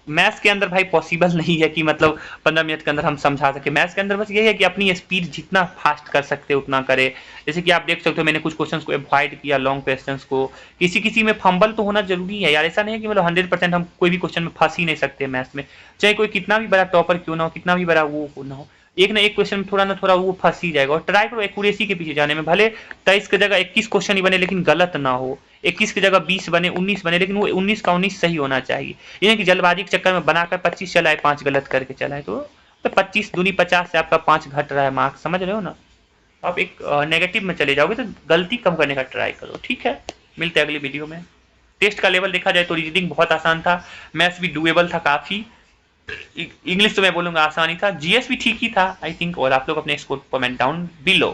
[SPEAKER 2] मैथ्स के अंदर भाई पॉसिबल नहीं है कि मतलब 15 मिनट के अंदर हम समझा सके। मैथ्स के अंदर बस ये है कि अपनी स्पीड जितना फास्ट कर सकते उतना करे। जैसे कि आप देख सकते हो मैंने कुछ क्वेश्चंस को अवॉइड किया, लॉन्ग क्वेश्चंस को। किसी किसी में फंबल तो होना जरूरी है यार, ऐसा नहीं है कि मतलब 100% हम कोई भी क्वेश्चन में फंस ही नहीं सकते मैथ्स में। चाहे कोई कितना भी बड़ा टॉपर क्यों ना हो, कितना भी बड़ा वो ना हो, एक ना एक क्वेश्चन में थोड़ा ना थोड़ा वो फंस ही जाएगा। और ट्राई करो एक्यूरेसी के पीछे जाने में, भले 23 की जगह 21 क्वेश्चन ही बने लेकिन गलत ना हो। 21 की जगह 20 बने, 19 बने, लेकिन वो 19 का 19 सही होना चाहिए। ये नहीं कि जल्दबाजी के चक्कर में बनाकर 25 चलाए, 5 गलत करके चलाए। तो 25 दूनी 50 से आपका 5 घट रहा है मार्क्स, समझ रहे हो ना। आप एक नेगेटिव में चले जाओगे, तो गलती कम करने का ट्राई करो, ठीक है। मिलते हैं अगली वीडियो में। टेस्ट का लेवल देखा जाए तो रीजनिंग बहुत आसान था, मैथ्स भी डुएबल था काफ़ी, इंग्लिश तो मैं बोलूँगा आसानी था, जीएस भी ठीक ही था आई थिंक। और आप लोग अपने स्कोर कमेंट डाउन बिलो।